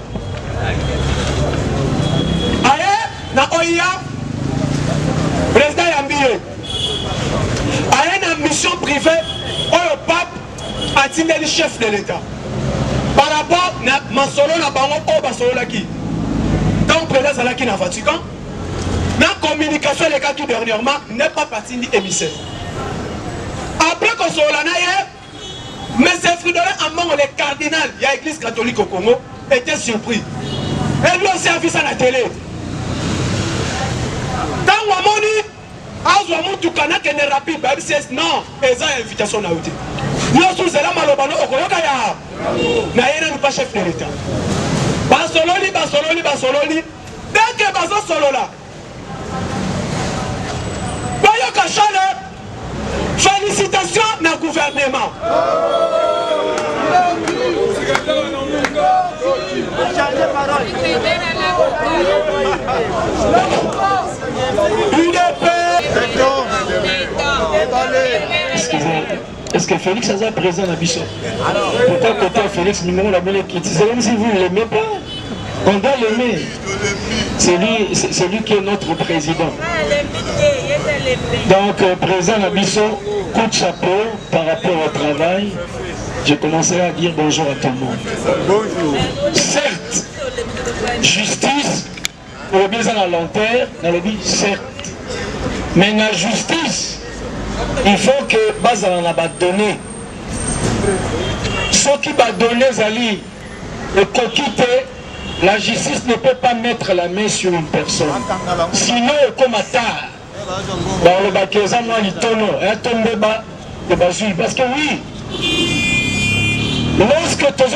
Na OIA, président Yambiye, a une mission privée au pape a tiré le chef de l'État. Par rapport à Masolo na bango au Basolo laki. Donc président Salaki na Vatican, la communication les cas tout dernièrement n'est pas parti ni émissaire. Après que Solana M. Fridolin Amon, le cardinal de l'église catholique au Congo, était surpris. Et lui aussi a vu ça à la télé. Quand on a dit, tout canal qui est rapide, non, ils ont une invitation à l'autre. Nous sommes là, malobano, au Koyoka ya. Naïra n'est pas chef de l'État. Basololi. Dès que Baso solo là, Bayoka Chale, félicitations au gouvernement. Est-ce que Félix a présent à Bissot? Pourquoi côté Félix numéro la bonne équipe? C'est même si vous ne l'aimez pas, on doit l'aimer. C'est lui qui est notre président. Donc présent à Bissot, coup de chapeau par rapport au travail. Je commencerai à dire bonjour à tout le monde. Bonjour. Certes, justice, pour le bien à long terme, on le dit certes. Mais la justice, il faut que Bazan en a donné. Ce qui va donner Zali, le coquité, la justice ne peut pas mettre la main sur une personne. Sinon, comme à tard, dans le bakéza, moi, il tourne, un tombé bas, de Bazul. Parce que oui, lorsque tu as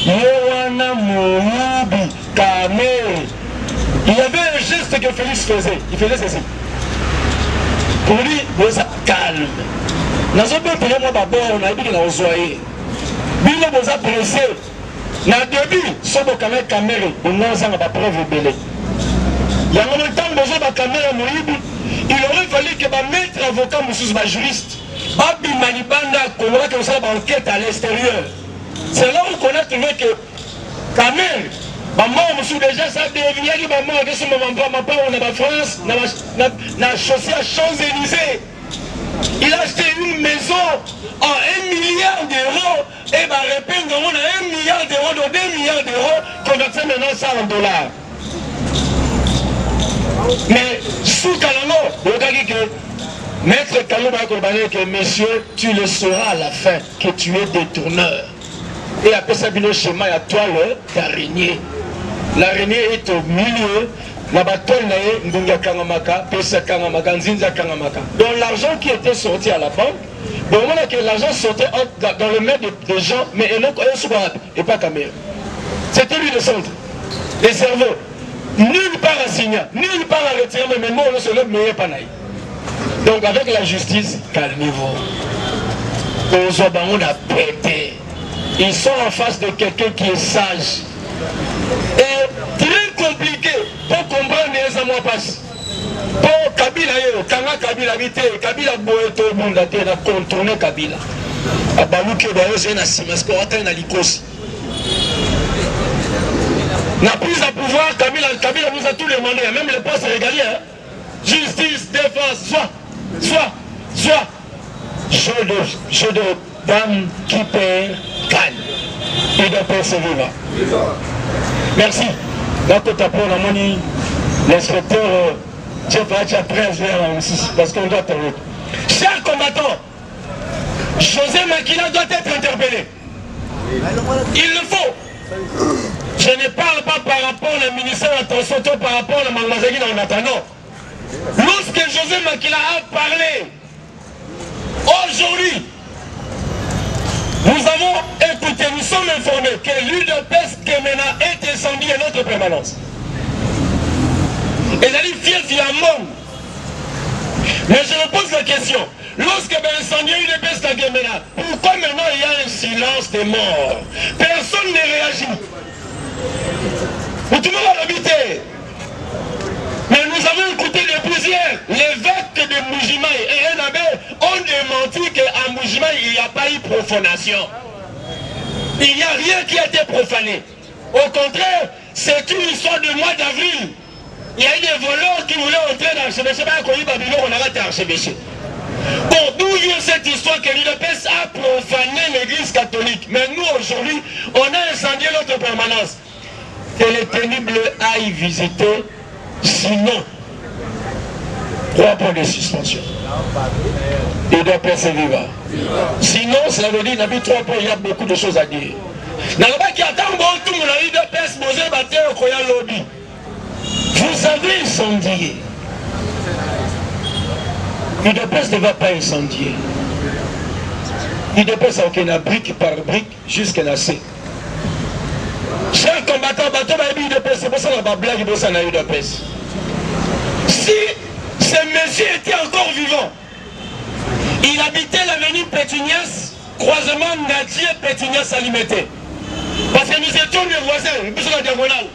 Yowana Mouloubi, Kamé, il y avait un geste que Félix faisait. Il faisait ceci. Pour lui, vous êtes calme. Dans un peu, moi, d'abord, on a dit qu'il a rejoigné. Bilo, vous êtes pressé. Dans le début, si vous avez une caméra, vous n'avez pas preuve belée. Il y a un moment où vous avez une caméra, il aurait fallu que le maître avocat, le juriste, Babi Manibanda, qu'on voit que vous avez une enquête à l'extérieur. C'est là où on a trouvé que, quand même, maman, je suis déjà ça devient maman, que ce moment on a la France, on a chaussé à Champs-Élysées. Il a acheté une maison en 1 milliard d'euros et va répondre on a 1 milliard d'euros, donc 2 milliards d'euros, convertir maintenant ça en dollars. Mais sous Kalamo, regardez que Maître Kalamo va que monsieur, tu le sauras à la fin que tu es détourneur. Et après ça, le schéma, il y a toi l'araignée. L'araignée est au milieu. La bataille n'est pas Kangamaka, Pesa Kangamaka, Nzinza Kangamaka. Donc l'argent qui était sorti à la banque, donc on a que l'argent sortait dans le main des gens, mais et pas caméra. C'était lui le centre. Le cerveau, nulle part à signer, nulle part à retirer, mais moi, on ne se lève meilleur pas. Donc, avec la justice, calmez-vous. Aux Obama, on a pété. Ils sont en face de quelqu'un qui est sage. Et très compliqué pour comprendre les amours passe. Pour Kabila, Kanga Kabila, Kabila Boeto, Mundate, on a contourné Kabila. Abalouke, Baoze, Nasimasko, Atana Likosi. La prise à pouvoir, Kabila nous a tout demandé, même les postes régaliens. Justice, défense, soit. Jeu de dame qui perd, gagne. Et de persévérer. Merci. Là, tu as pour la monnaie, l'inspecteur Jeff Hacha Prince parce qu'on doit terminer. Chers combattants, José Makila doit être interpellé. Il le faut. Je ne parle pas par rapport au ministère de l'Attention, par rapport à Mademoiselle en attendant. Lorsque José Makila a parlé, aujourd'hui, nous avons écouté, nous sommes informés que l'UDPS Kemena est incendié à notre permanence. Et la fière via monde. Mais je me pose la question, lorsque l'incendie l'UDPS Kemena, pourquoi maintenant il y a un silence des morts? Personne ne réagit. Tout le monde a l'habité. Mais nous avons écouté depuis hier, l'évêque de Mbujimayi et un abbé ont démenti qu'à Mbujimayi il n'y a pas eu profanation. Il n'y a rien qui a été profané. Au contraire, c'est une histoire du mois d'avril. Il y a eu des voleurs qui voulaient entrer dans l'archevêché, on a raté l'archevêché. Bon, d'où vient cette histoire que l'UDPS a profané l'église catholique? Mais nous aujourd'hui, on a incendié notre permanence. Que les pénibles aillent visiter. Sinon, 3 points de suspension. Il doit persévérer. Sinon, ça veut dire qu'il y a 3 points, il y a beaucoup de choses à dire. Vous avez incendié. L'UDPS ne va pas incendier. L'UDPS a aucune brique par brique jusqu'à la C. Chers combattants, c'est pour ça que la blague est ça l'UDPS. Si ce monsieur était encore vivant, il habitait l'avenue Pétunias, croisement Nadier-Pétunias Alimenté. Parce que nous étions les voisins, nous sommes la diagonale.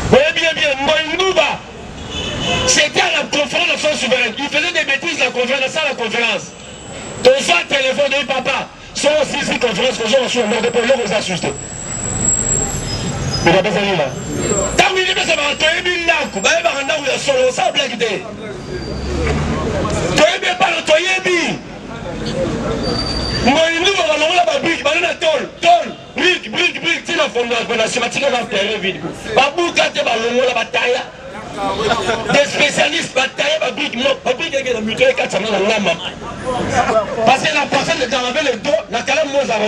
Vous voyez bien, Moïnouba, c'était à la conférence de son souveraine. Il faisait des bêtises à la conférence. Ton soir, téléphone de papa, sont aussi ici conférence que j'ai reçu un mort de pour leur assuster. Il a besoin de là. Tant qu'il est besoin de toi, il est là. Il est là, il est solo, ça blague de. Toi, il est pas le toi, il est bien. Moi, il nous va dans la brique, il va tol, brique, tu l'as fondation, tu l'as enterré vide. Babou, quand tu vas dans la bataille, des spécialistes bataille, babou, qui est la mutuelle, quand ça m'a la main. Parce que la personne de Caravelle, le dos, la calme, moi, ça va.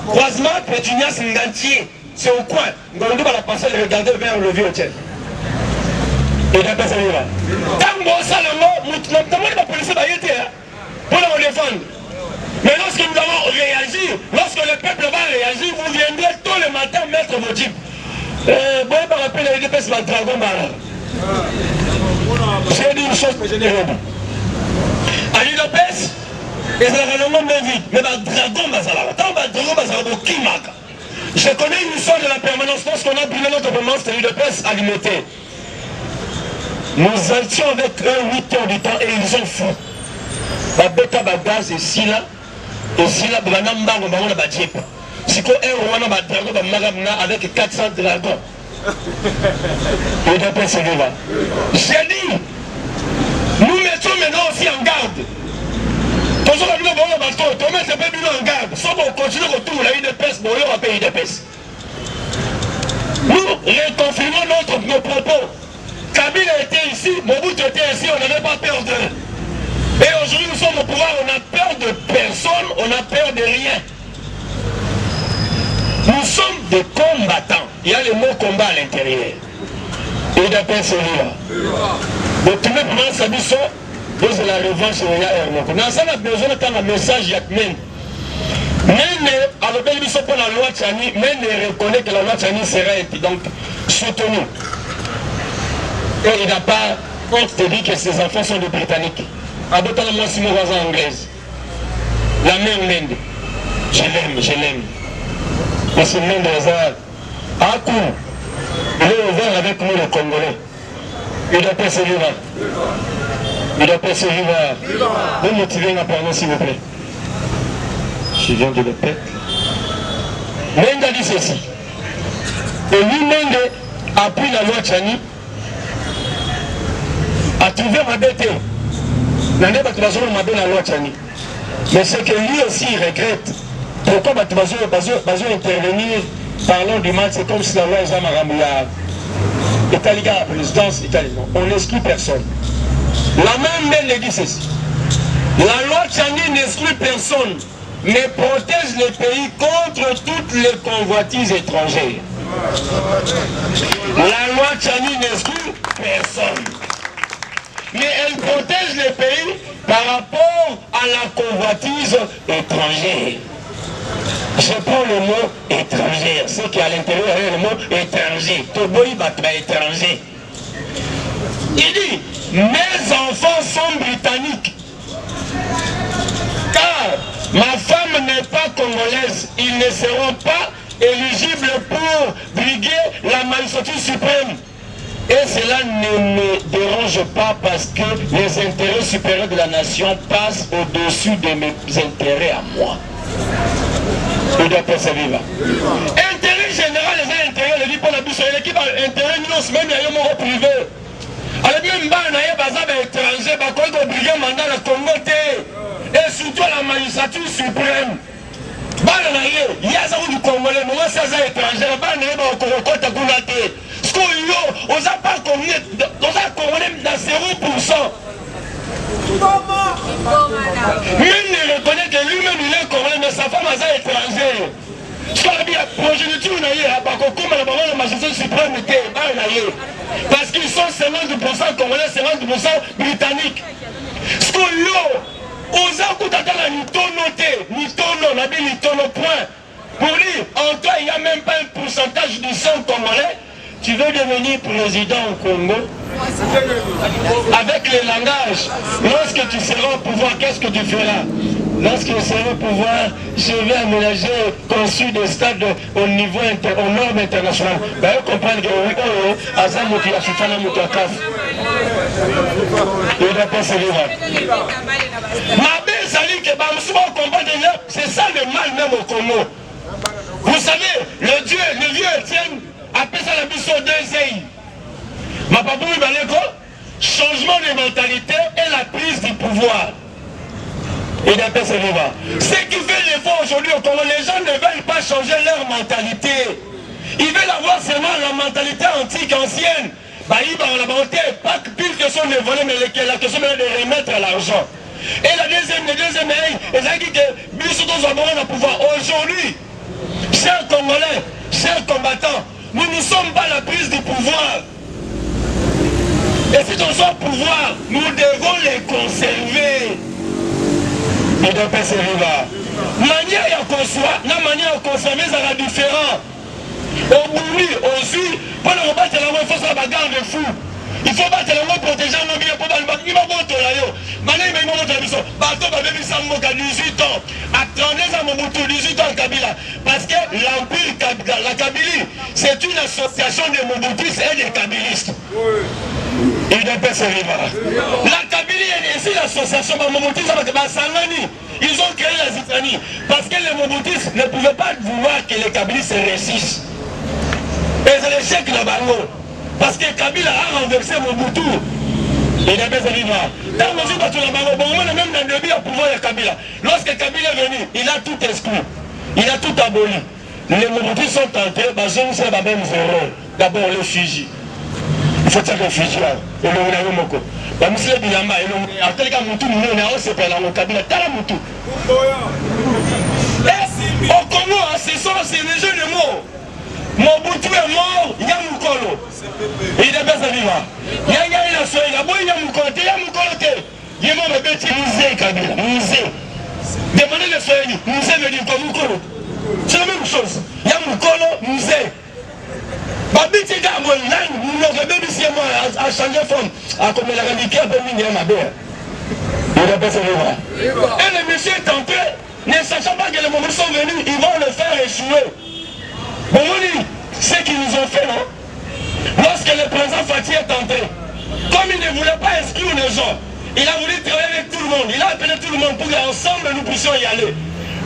Croisement, Pétunias, entier. C'est au coin. Nous va la passer et regarder vers le vieux hôtel. Et la personne est là. Tant que ça, la police va y être pour nous défendre. Mais lorsque nous avons réagi, lorsque le peuple va réagir, vous viendrez tôt le matin mettre vos jeeps. Bon, par rappel à l'UDPS, le dragon barre. J'ai dit une chose que je n'ai pas dit. À l'UDPS, ils ont vraiment bien vite. Mais le dragon barre. Tant que le dragon barre, qui marque? Je connais une histoire de la permanence lorsqu'on a brûlé notre permanence de l'UDPS alimentée. Nous étions avec eux 8 heures du temps et ils ont fou. La bêta bagaz et sila, banambango bango ba jeep. Si ko wana ba dragon ba magamna avec 400 dragons. l'UDPS c'est là. J'ai dit, nous mettons maintenant aussi en garde. Toujours la vie de bateau, tu mets un peu en garde. Soit on continue autour de la UDPS, bon, on va payer UDPS. Nous reconfirmons nos propos. Kabila était ici, Mobutu était ici, on n'avait pas peur d'eux. Et aujourd'hui nous sommes au pouvoir, on a peur de personne, on a peur de rien. Nous sommes des combattants. Il y a le mot combat à l'intérieur. UDPS c'est là. Donc tu mets pour ça, c'est la revanche. Nous avons besoin d'un message. Même avec Belbiso pour la loi Tchani, même reconnaît que la loi Tchani sera donc soutenue. Et il n'a pas honte de dire que ses enfants sont des Britanniques. Abotan moi si mon voisin anglaise. La mère Mende. Je l'aime. Et c'est Mende Hazard. À coup, il est ouvert avec nous les Congolais. Il doit persévérer. Vous motivez ma parole s'il vous plaît. Je viens de le pète. Mende a dit ceci. Et lui, Mende appuie la loi Tchani, a trouvé ma bête. La loi Tchani. Mais c'est que lui aussi il regrette. Pourquoi intervenir parlant du mal, c'est comme si la loi est Zamarambouya. Italiga, la présidence italienne. On n'exclut personne. La même Mende dit ceci. La loi Tchani n'exclut personne, mais protège les pays contre toutes les convoitises étrangères. La loi Tchani n'exclut personne, mais elle protège les pays par rapport à la convoitise étrangère. Je prends le mot étranger, ce qui est à l'intérieur est le mot étranger. Toboï batba étranger. Il dit, mes enfants sont britanniques. Car ma femme n'est pas congolaise. Ils ne seront pas éligibles pour briguer la magistrature suprême. Et cela ne me dérange pas parce que les intérêts supérieurs de la nation passent au-dessus de mes intérêts à moi. Je dois persévérer. Intérêt général, les intérêts, les pour la bouche, l'équipe intérêt, nous, même il y a un privé. Alors, bien, il y a des étrangers, qui ont brigué le mandat de Congo, et surtout la magistrature suprême. Il y a des Congolais, mais c'est des étrangers, il y a des Congolais. Ce qu'on y a, on n'a pas Congolais dans 0%. Même il reconnaît que lui-même il est Congolais, mais sa femme est étrangère. Ce qu'on a dit, la progéniture, la magistrature suprême était parce qu'ils sont 50% Congolais, 50% Britanniques. Ce qu'on y a, on a coûté à ni tono, la vie ni tono point. Pour dire, en toi, il n'y a même pas un pourcentage du sang congolais. Tu veux devenir président au Congo avec le langage. Lorsque tu seras au pouvoir, qu'est-ce que tu feras? Lorsque je serai au pouvoir, je vais aménager, construire des stades au niveau aux normes internationales. Vous comprenez que c'est ça le mal même au Congo. Vous savez, le vieux Étienne appelle ça la mission deuxième. Ma papa changement de mentalité et la prise du pouvoir. Et d'après ce vivant. Ce qui fait l'effort aujourd'hui au Congo, les gens ne veulent pas changer leur mentalité. Ils veulent avoir seulement la mentalité antique, ancienne. Bah, ils vont la volonté, pas pire question de voler, mais la question de remettre l'argent. Et la deuxième, ils ont dit que nous sommes au pouvoir. Aujourd'hui, chers Congolais, chers combattants, nous ne sommes pas la prise du pouvoir. Et si nous sommes au pouvoir, nous devons les conserver. Et d'après ce riva, manière à construire, la manière à conserver, ça sera différent. Au Burundi, aussi, pour nous battre la main, il faut faire la bagarre de fou. Il faut battre la main, protéger nos biens pour battre la main. Maintenant, il m'a montré ça. Bateau, il m'a 18 ans. À 32 ans, Mobutu, 18 ans, Kabila. Parce que l'Empire Kabila, la Kabylie, c'est une association de Mobutus et des Kabilistes. Et d'après ce riva. La Kabylie est ici l'association de Mobutus et Sangani. Ils ont créé la Zitanie. Parce que les Mobutus ne pouvaient pas vouloir que les Kabilistes se réussissent. Et c'est l'échec de Bango. Parce que Kabila a renversé Mobutu. Et d'après ce riva. Dans mesure où tu l'as Bango, même dans le début au pouvoir de Kabila. Lorsque Kabila est venu, il a tout exclu. Il a tout aboli. Les Mobutus sont entrés, c'est la même erreur. D'abord le Fiji. Il faut dire que Fiji là. Et le Moko. La Moussile Bilamba, et le Atelka Moutou, nous on s'appelle la Kabila, Tala Moutou. Au Congo, c'est les jeux de mots. Mobutu est mort, Yamoukolo. Il est bien vivant. Il a soigné, il a beau Yamoukolo, Yamoukolo, il est mort, mais il est musée, Kabila, musée. Demandez le Swahili, musée veut dire quoi, Moukolo? C'est la même chose. Il y a Moukolo, musée. Babiti Gamo, nous avons même ici à changer de forme, à comme la réalité un peu mignonne, ma belle. Il a pas ça. Et le monsieur est entré, ne sachant pas que les moments sont venus, ils vont le faire échouer. Bon, ce qu'ils nous ont fait, non? Lorsque le président Fati est entré, comme il ne voulait pas exclure les gens, il a voulu travailler avec tout le monde. Il a appelé tout le monde pour qu'ensemble nous puissions y aller.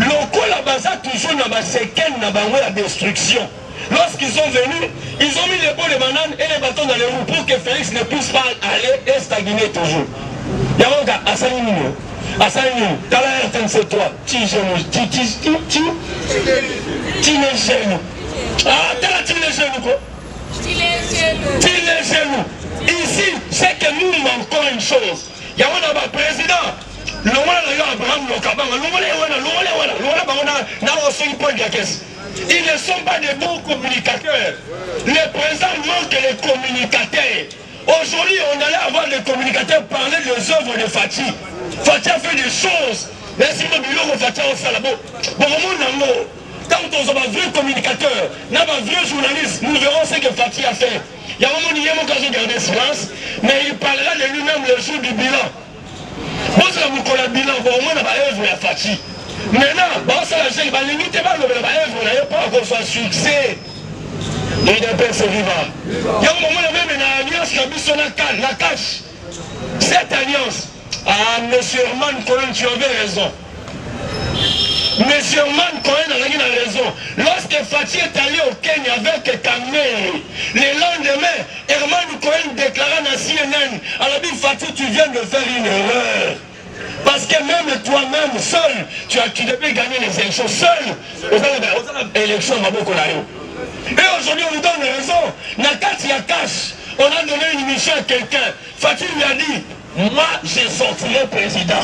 Loko la base toujours dans la séquelle, dans la destruction. Lorsqu'ils sont venus, ils ont mis les pots de bananes et les bâtons dans les roues pour que Félix ne puisse pas aller et stagner toujours. Yamonga, Assanino, t'as la RTNC3, tu ah, t'as la tine les genoux quoi? Tine les genoux. Ici, c'est que nous manquons une chose. Yamonga, président, le roi Abraham Lokabanga, ils ne sont pas des bons communicateurs. Les présidents manquent les communicateurs. Aujourd'hui, on allait avoir des communicateurs parler des œuvres de Fati. Fati a fait des choses. Mais si nous voulons Fati au Salabo, quand on a un vrai communicateur, un vrai journaliste, nous verrons ce que Fati a fait. Il y a un moment où il y a un garder silence, mais il parlera de lui-même le jour du bilan. Moi, je vais le bilan, au moins, on va œuvre à Fati. Maintenant, ça la gêne, limite, on n'a pas encore soit succès. Il est persévérant. Il y a un moment où même une alliance qui a mis son la cache. Cette alliance, ah, monsieur Herman Cohen, tu avais raison. Monsieur Herman Cohen a raison. Lorsque Fati est allé au Kenya avec Kamel, le lendemain, Herman Cohen déclara à CNN, à la Bible, Fati, tu viens de faire une erreur. Parce que même toi-même, seul, tu devais gagner les élections seul. Aux élections, et aujourd'hui, on nous donne raison. Nakati Yakash, on a donné une mission à quelqu'un. Fati lui a dit, moi, je sortirai président.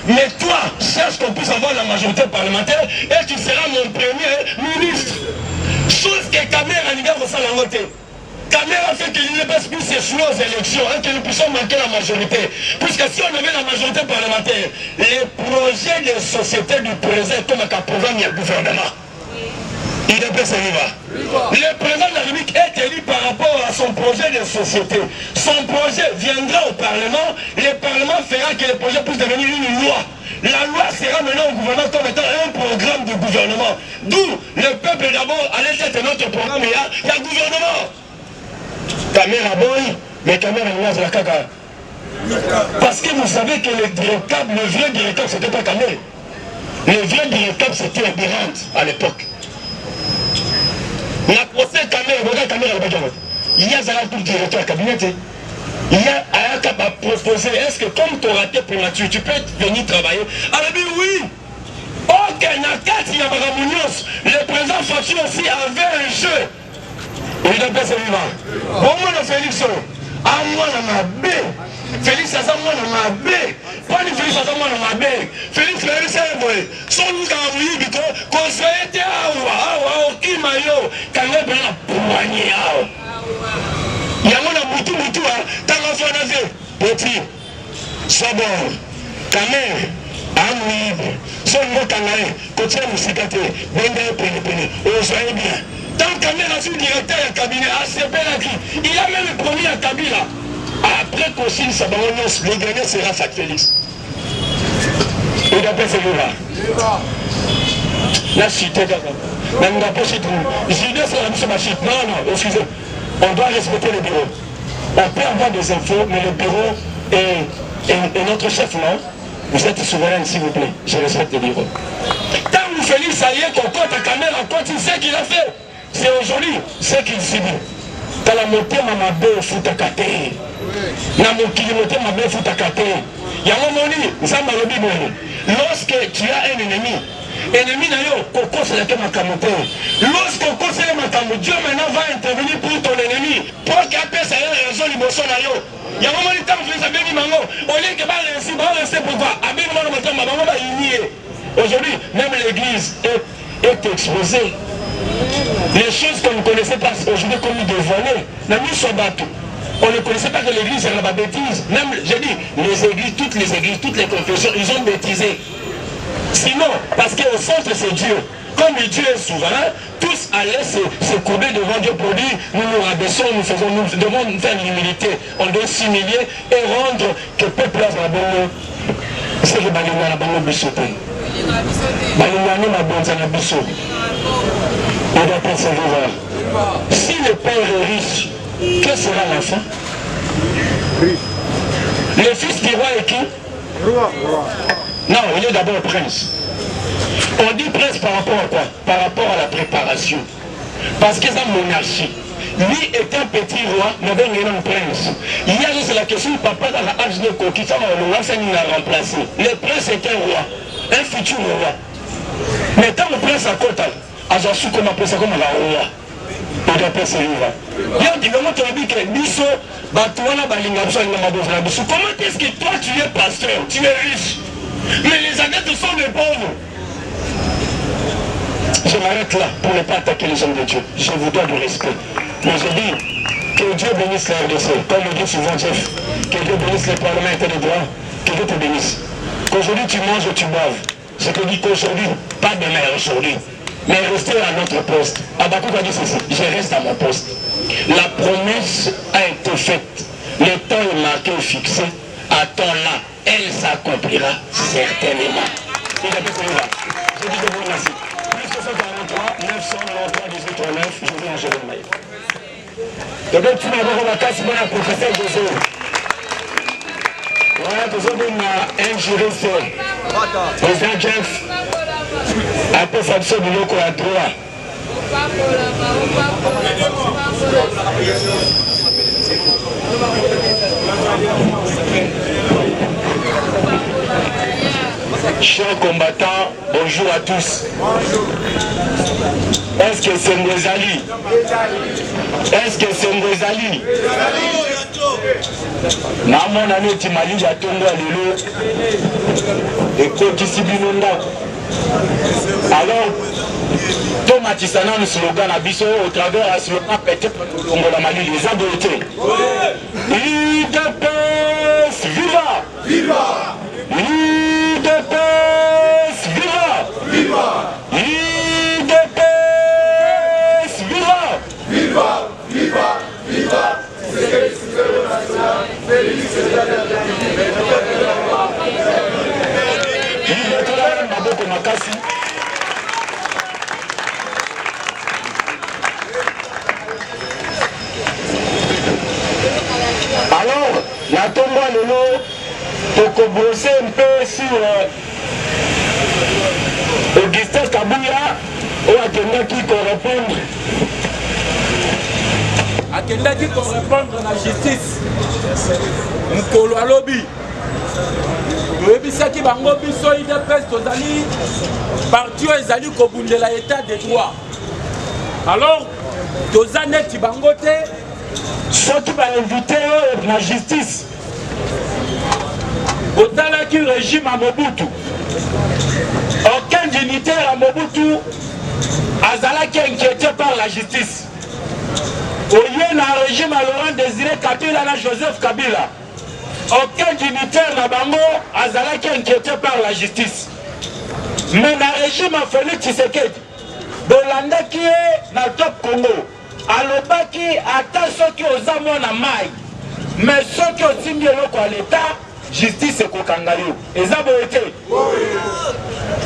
Mais toi, cherche qu'on puisse avoir la majorité parlementaire et tu seras mon premier ministre. Chose que Kamera n'a pas fait. Kamera fait qu'il ne passe plus s'échouer aux élections, hein, que nous puissions manquer la majorité. Puisque si on avait la majorité parlementaire, les projets de société du président comme un programme du gouvernement. Il est bien le président de la République est élu par rapport à son projet de société. Son projet viendra au Parlement. Le Parlement fera que le projet puisse devenir une loi. La loi sera maintenant au gouvernement comme étant un programme du gouvernement. D'où le peuple d'abord allait être notre programme. Il y a le gouvernement. Caméra boy, mais caméra de la caca. Parce que vous savez que le vrai directeur, c'était pas Caméra. Le vrai directeur, c'était Birant à l'époque. La procès caméra, il y a un tout directeur à cabinet. Il y a un proposé. Est-ce que comme tu as raté prématuré, tu peux venir travailler? Alors oui. Ok, Nakati Yabaramounios, le président Fati aussi avait un jeu. Il n'a pas celui-là. Bon, moi, Félix, à moi, on a B. Félix, à moi, on a B. Pas ni Félix, à moi, on a B. Félix, c'est un vrai. Son nous a envoyé, du coup, qu'on soit été à qui maillot, quand on a poigné. Il y a mon boutou, t'as l'enfant d'affaire. Petit, Sabor, ta mère, Amouib, son mot canaré, côté Moussikate, Bende, Péné, Ozoé bien. Tant Kamera sur le directeur du cabinet, ACP il a même promis à Kabila. Après qu'on signe sa balance, le gagnant sera Fati Félix. Il n'a pas fait le là. La cité, même la pochette, je dis c'est la mission machine. Non, excusez. On doit respecter le bureau. On peut avoir des infos, mais le bureau est notre chef, non? Vous êtes souverain, s'il vous plaît. Je respecte le bureau. Tant que Félix Aïe, qu'on compte à caméra, quand il sait qu'il a fait. C'est aujourd'hui ce qu'il subit. Quand la montée m'a bé fout à cater. La montée m'a bé fout à cater. Il y a un moment où, ça m'a dit, lorsque tu as un ennemi n'a yo, Coco c'est la ma camoté. Lorsque Coco c'est ma camoté, Dieu maintenant va intervenir pour ton ennemi. Pour qu'il appelle ça une raison liboso na yo. Il y a un moment où tu as fait ça, mango. Au lieu que va rester pourquoi? Abel moi le matin, ma va ignorer. Aujourd'hui, même l'église est exposée. Les choses qu'on ne connaissait pas aujourd'hui comme des volets, on ne connaissait pas que l'église est la bêtise. Même, j'ai dit, les églises, toutes les confessions, ils ont bêtisé. Sinon, parce qu'au centre c'est Dieu. Comme Dieu est souverain, tous allaient se courber devant Dieu pour dire nous nous rabaissons, nous devons faire l'humilité. On doit s'humilier et rendre que le peuple a la bonne. C'est que Balina la bonne bissoté. Balina n'a pas bonne la bissoté. On doit persévérer. Si le père est riche, que sera l'enfant? Le fils du roi est qui? Roi. Non, il est d'abord prince. On dit prince par rapport à quoi? Par rapport à la préparation. Parce que c'est une monarchie. Lui est un petit roi, mais un prince. Il y a juste la question, papa dans la âge de coquille, ça va remplacer. Le prince est un roi, un futur roi. Mais tant le prince à côté, à su comme appelle ça comme un roi. Il doit persévérer. Bien dit, comment tu as dit que Bisso, comment est-ce que toi tu es pasteur, tu es riche, mais les adeptes sont des pauvres? Je m'arrête là pour ne pas attaquer les hommes de Dieu. Je vous dois du respect. Mais je dis que Dieu bénisse la RDC. Comme le dit souvent Jeff, que Dieu bénisse les parlementaires de droit, que Dieu te bénisse. Qu'aujourd'hui tu manges ou tu boives. Je te dis qu'aujourd'hui, pas demain, aujourd'hui. Mais restez à notre poste. Abakouk a dit ceci, je reste à mon poste. La promesse a été faite. Le temps est marqué ou fixé. À temps là, elle s'accomplira certainement. Je dis que vous remercie. Plus 243, 993, 1809, je vais en gérer le maillot. Donc tu m'as dit la casse, moi, professeur José. Voilà, tu as un juriste. Président Jeff. Après ça, c'est du loco à droit. Chers combattants, bonjour à tous. Est-ce que c'est Mwezali? Est-ce que c'est Mwezali? Na mon ami Timali ya Tongo Alelo et Koti Binonda. Alors, Thomas Tissana, le slogan à Bisso, au travers du slogan peut-être pour la Mali, les abonnés. IDPS, viva! Viva! IDPS, viva! Viva! IDPS, viva! Viva! Viva! Viva! Alors, la tombe à l'élo, pour commencer un peu sur Augustin Kabouya, ou attendant qui correspond. Akendaki pour répondre à la justice. Mukolo alobi. Toyebisaki bango biso IDPS tozali parti oyo ezali kobundela état de droit. Alors toza neti bango te soki bainvite oyo na justice. Otalaki régime à Mobutu. Aucun dignitaire à Mobutu azalaki inquiété par la justice. Oye na régime à Laurent Désiré Kabila na Joseph Kabila. Aucun dignitaire na bango azalaki inquiété par la justice. Mais na régime à Félix Tshisekedi, bolandaki na top Congo, alobaki ata soki oza mwana mai, mais soki osimbi eloko à l'état, justice ekokanga yo. Eza boye te.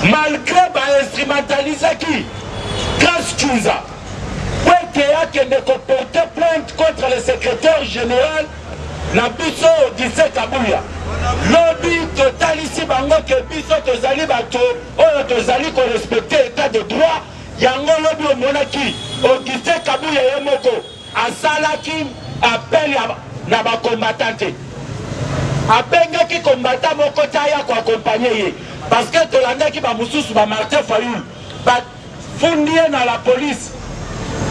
Malgré ba-instrumentalizaki Grace Chunza, qui a porté plainte contre le secrétaire général Nabiso Dissé Kabouya. Lobby total ici, bango que biso tozali bato, oyo tozali ko respecter état de droit, yango lobby au monaki, Dissé Kabouya yemoko, asalaki appel na ba combattante. Apengaki combattant moko taya ko accompagner parce que tolandaki ba mususu ba Martin Fayoul, ba fondie na la police.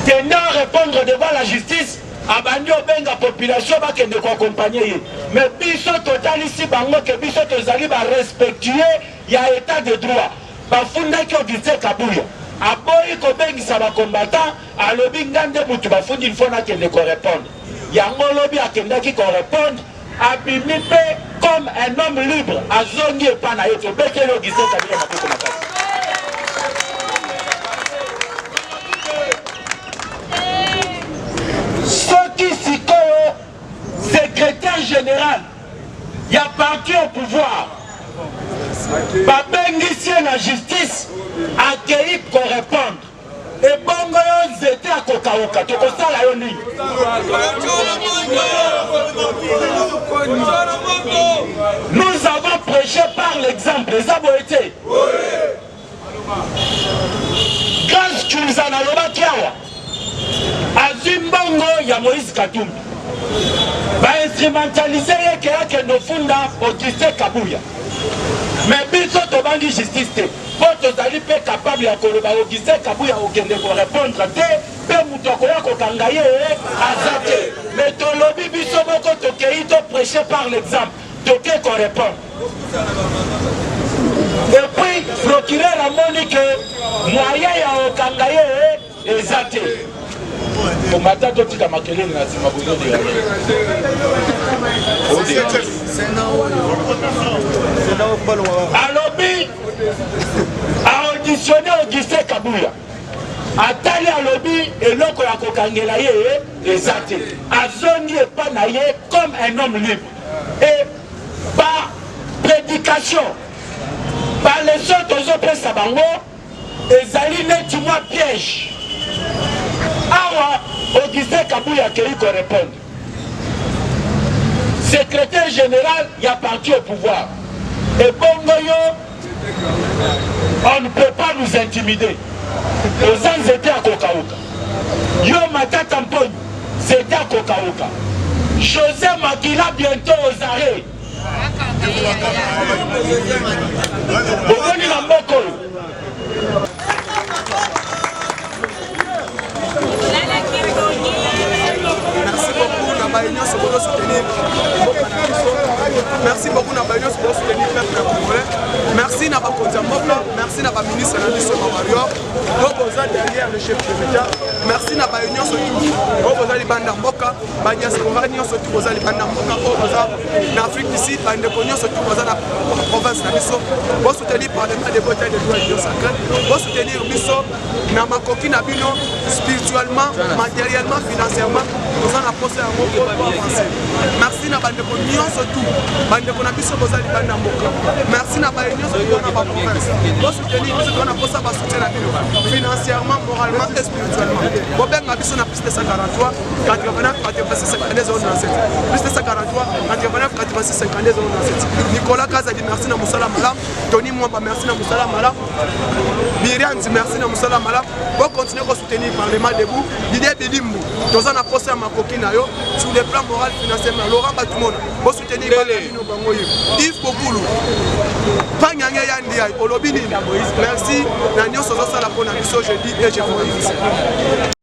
Tenant à répondre devant la justice, abandi obenga population bakende ko accompagner. Mais biso total ici bango que biso tozali ba respectuer ya état de droit. Ba funda ki Augustin Kabouya. Aboyi ko bengisa ba combattant, alobi ngande mutu ba fundi il faut na kende ko répondre. Yango lobi akendaki ko répondre, abimi pe comme un homme libre azongi epa na ye tobekeli Augustin Kabila maboko makasi. Soki sikoyo secrétaire général ya parti au pouvoir babengisi la justice akei korépondre ebongo yo nzete akokauka tokosala yo nini? Nous avons prêché par l'exemple. Eza boye te Grâce Chulza na lobaki awa azwi mbongo ya Moïse Katumbi bainstrumentalize ye ke akende ofunda Augustin Kabuya. Mais biso tobangi justice te po tozali mpe capable ya koloba Augustin Kabuya okende korépondre te mpe moto akoya kokanga ye aza te. Mais tolobi biso moko tokei toprêche par l'exemple toke korépondre. Et puis procureur amoni ke moyen ya okanga ye eza te. Komata totika makelele na nsima bozodira alobi aauditionné Augustin Kabuya atali alobi eloko ya kokangela ye eza te azongi epa na ye comme un homme libre. Et par prédication par leso tozopesa bango ezali neti mwa piège. Awa Augustin Kabuya kei korépondre. Secrétaire général y a parti au pouvoir. Et bongo yo, on ne peut pas nous intimider. Aux ans étaient à Kokauka. Yo Matata Mponi, c'était à Kokauka. José Makila bientôt aux arrêts. Bogoni Mamboko. Merci beaucoup Nabaïnion sur votre soutenir. Merci beaucoup Nabaïnion sur votre soutenir peuple congolais. Merci Nabakonza Mboka, merci Naba ministre Nadiso Mawario. Donc vous êtes derrière le chef de l'État. Merci Nabaïnion sur tout. Vous êtes Banda Mboka, Banya Skovanion sur tout. Vous êtes Banda Mboka, vous êtes en Afrique d'ici, Banda Konyo sur tout. Vous êtes dans la province Nadiso. Vous soutenir par les mains des batailles de droits et de sacrés. Vous soutenir Bisso, Namakoki Nabino, spirituellement, matériellement, financièrement. Nous en avons posé un mot pour avancer. Merci na bande ko nyonso tout. Bande ko na biso bozali bande mboka. Merci na bande nyonso tout na ba province. Bo soutenir biso na posa ba soutien na bino. Financièrement, moralement et spirituellement. Bo benga biso na plus de 143, 89, 86, 52, 97. Plus de 143, 89, 86, 52, 97. Nicolas Kazadi, merci na Moussala Malam. Tony Mwamba, merci na Moussala Malam. Myriam, merci na Moussala Malam. Bo continuer à soutenir par les mains debout. L'idée de Limbu. Nous en avons posé à sur le plan moral, financier, Laurent Batumona, vous soutenir Yves Kokoulou, Panyanga Yandia, Olobini, merci, Nagnon Sosa Salapona, je dis et je vous remercie.